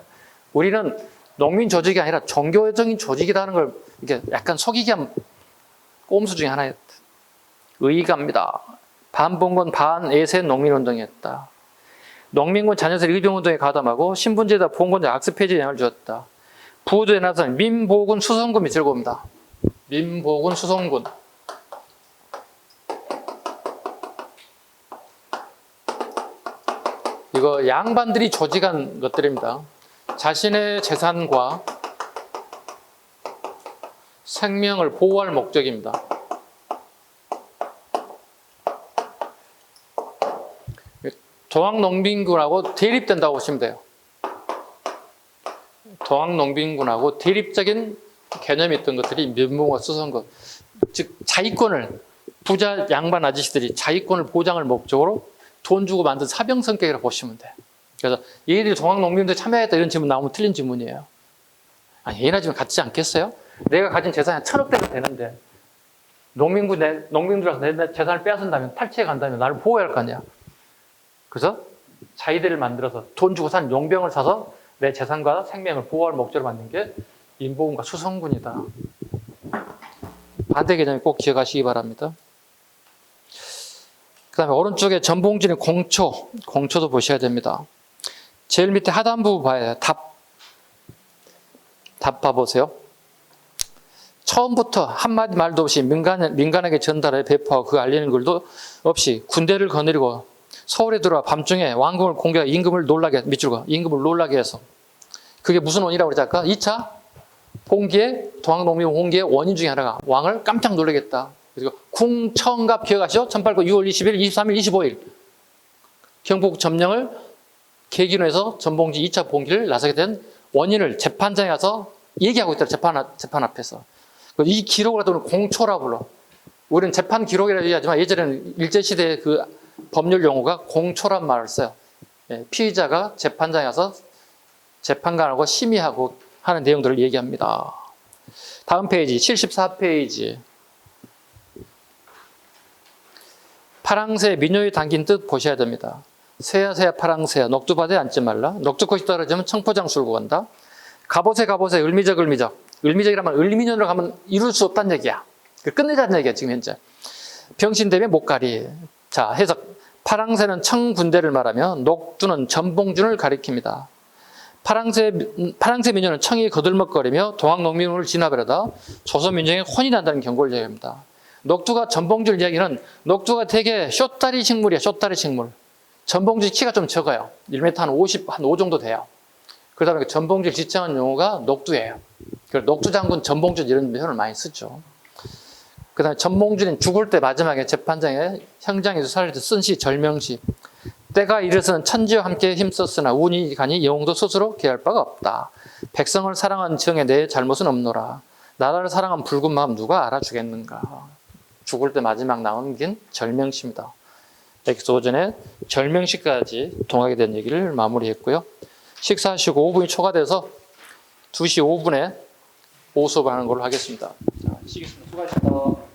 우리는 농민 조직이 아니라 종교적인 조직이라는 걸 이렇게 약간 속이기 위한 꼼수 중에 하나였다. 의가입니다. 반봉건 반에세 농민운동이었다. 농민군 자녀들 의병운동에 가담하고 신분제에다 봉건자 악습 폐지에 영향을 주었다. 부도에 나선 민보군 수성군 밑을 봅니다. 민보군 수성군. 이거 양반들이 조직한 것들입니다. 자신의 재산과 생명을 보호할 목적입니다. 동학농민군하고 대립된다고 보시면 돼요. 동학농민군하고 대립적인 개념이 있던 것들이 민보군과 수성군. 즉 자위권을, 부자 양반 아저씨들이 자위권을 보장할 목적으로 돈 주고 만든 사병 성격이라고 보시면 돼. 그래서 얘들이 동학농민들에 참여했다 이런 질문 나오면 틀린 질문이에요. 아니, 얘나 지금 같지 않겠어요? 내가 가진 재산이 한 1,000억 되는데 농민들한테 내 재산을 빼앗은다면, 탈취해 간다면 나를 보호해야 할 거 아니야. 그래서 자위대를 만들어서 돈 주고 산 용병을 사서 내 재산과 생명을 보호할 목적으로 만든 게 민보군과 수성군이다. 반대 개념이 꼭 기억하시기 바랍니다. 그 다음에 오른쪽에 전봉진의 공초도 보셔야 됩니다. 제일 밑에 하단부 봐야 돼요. 답 봐보세요. 처음부터 한마디 말도 없이 민간에게 전달해 배포하고 그 알리는 글도 없이 군대를 거느리고 서울에 들어와 밤중에 왕궁을 공개하고 임금을 놀라게 해서 그게 무슨 원인이라고 그러지 아까? 2차 동학농민 공개의 원인 중에 하나가 왕을 깜짝 놀라겠다. 그리고 궁청갑 기억하시죠? 1800 6월 20일, 23일, 25일 경북 점령을 계기로 해서 전봉지 2차 봉기를 나서게 된 원인을 재판장에 가서 얘기하고 있더라. 재판 앞에서. 이 기록을 하다 보면 공초라고 불러. 우리는 재판 기록이라고 얘기하지만 예전에는 일제시대의 그 법률 용어가 공초란 말을 써요. 피의자가 재판장에 가서 재판관하고 심의하고 하는 내용들을 얘기합니다. 다음 페이지 74페이지. 파랑새 민요에 담긴 뜻 보셔야 됩니다. 새야 파랑새야 녹두밭에 앉지 말라. 녹두꽃이 떨어지면 청포장 술고 간다. 갑옷에 을미적. 을미적이라면 을미년으로 가면 이룰 수 없다는 얘기야. 끝내자는 얘기야 지금 현재. 병신대비 목가리. 자, 해석. 파랑새는 청군대를 말하며 녹두는 전봉준을 가리킵니다. 파랑새 민요는 청이 거들먹거리며 동학농민군을 진압하려다 조선민정에 혼이 난다는 경고를 얘기합니다. 녹두가 전봉준 이야기는 녹두가 되게 쇼다리 식물이야. 쇼다리 식물. 전봉준 키가 좀 적어요. 1m 한 50, 한 5 정도 돼요. 그러다 보니까 전봉준을 지칭하는 용어가 녹두예요. 그래서 녹두장군, 전봉준 이런 표현을 많이 쓰죠. 그 다음에 전봉준은 죽을 때 마지막에 재판장에 형장에서 살릴 때 쓴 시, 절명시. 때가 이르서는 천지와 함께 힘썼으나 운이 가니 영웅도 스스로 기할 바가 없다. 백성을 사랑한 층에 내 잘못은 없노라. 나라를 사랑한 붉은 마음 누가 알아주겠는가. 죽을 때 마지막 남긴 절명시입니다. 엑소 오전에 절명시까지 동하게 된 얘기를 마무리했고요. 식사하시고 5분이 초과돼서 2시 5분에 오후 수업을 하는 걸로 하겠습니다. 자, 쉬겠습니다. 수고하셨습니다.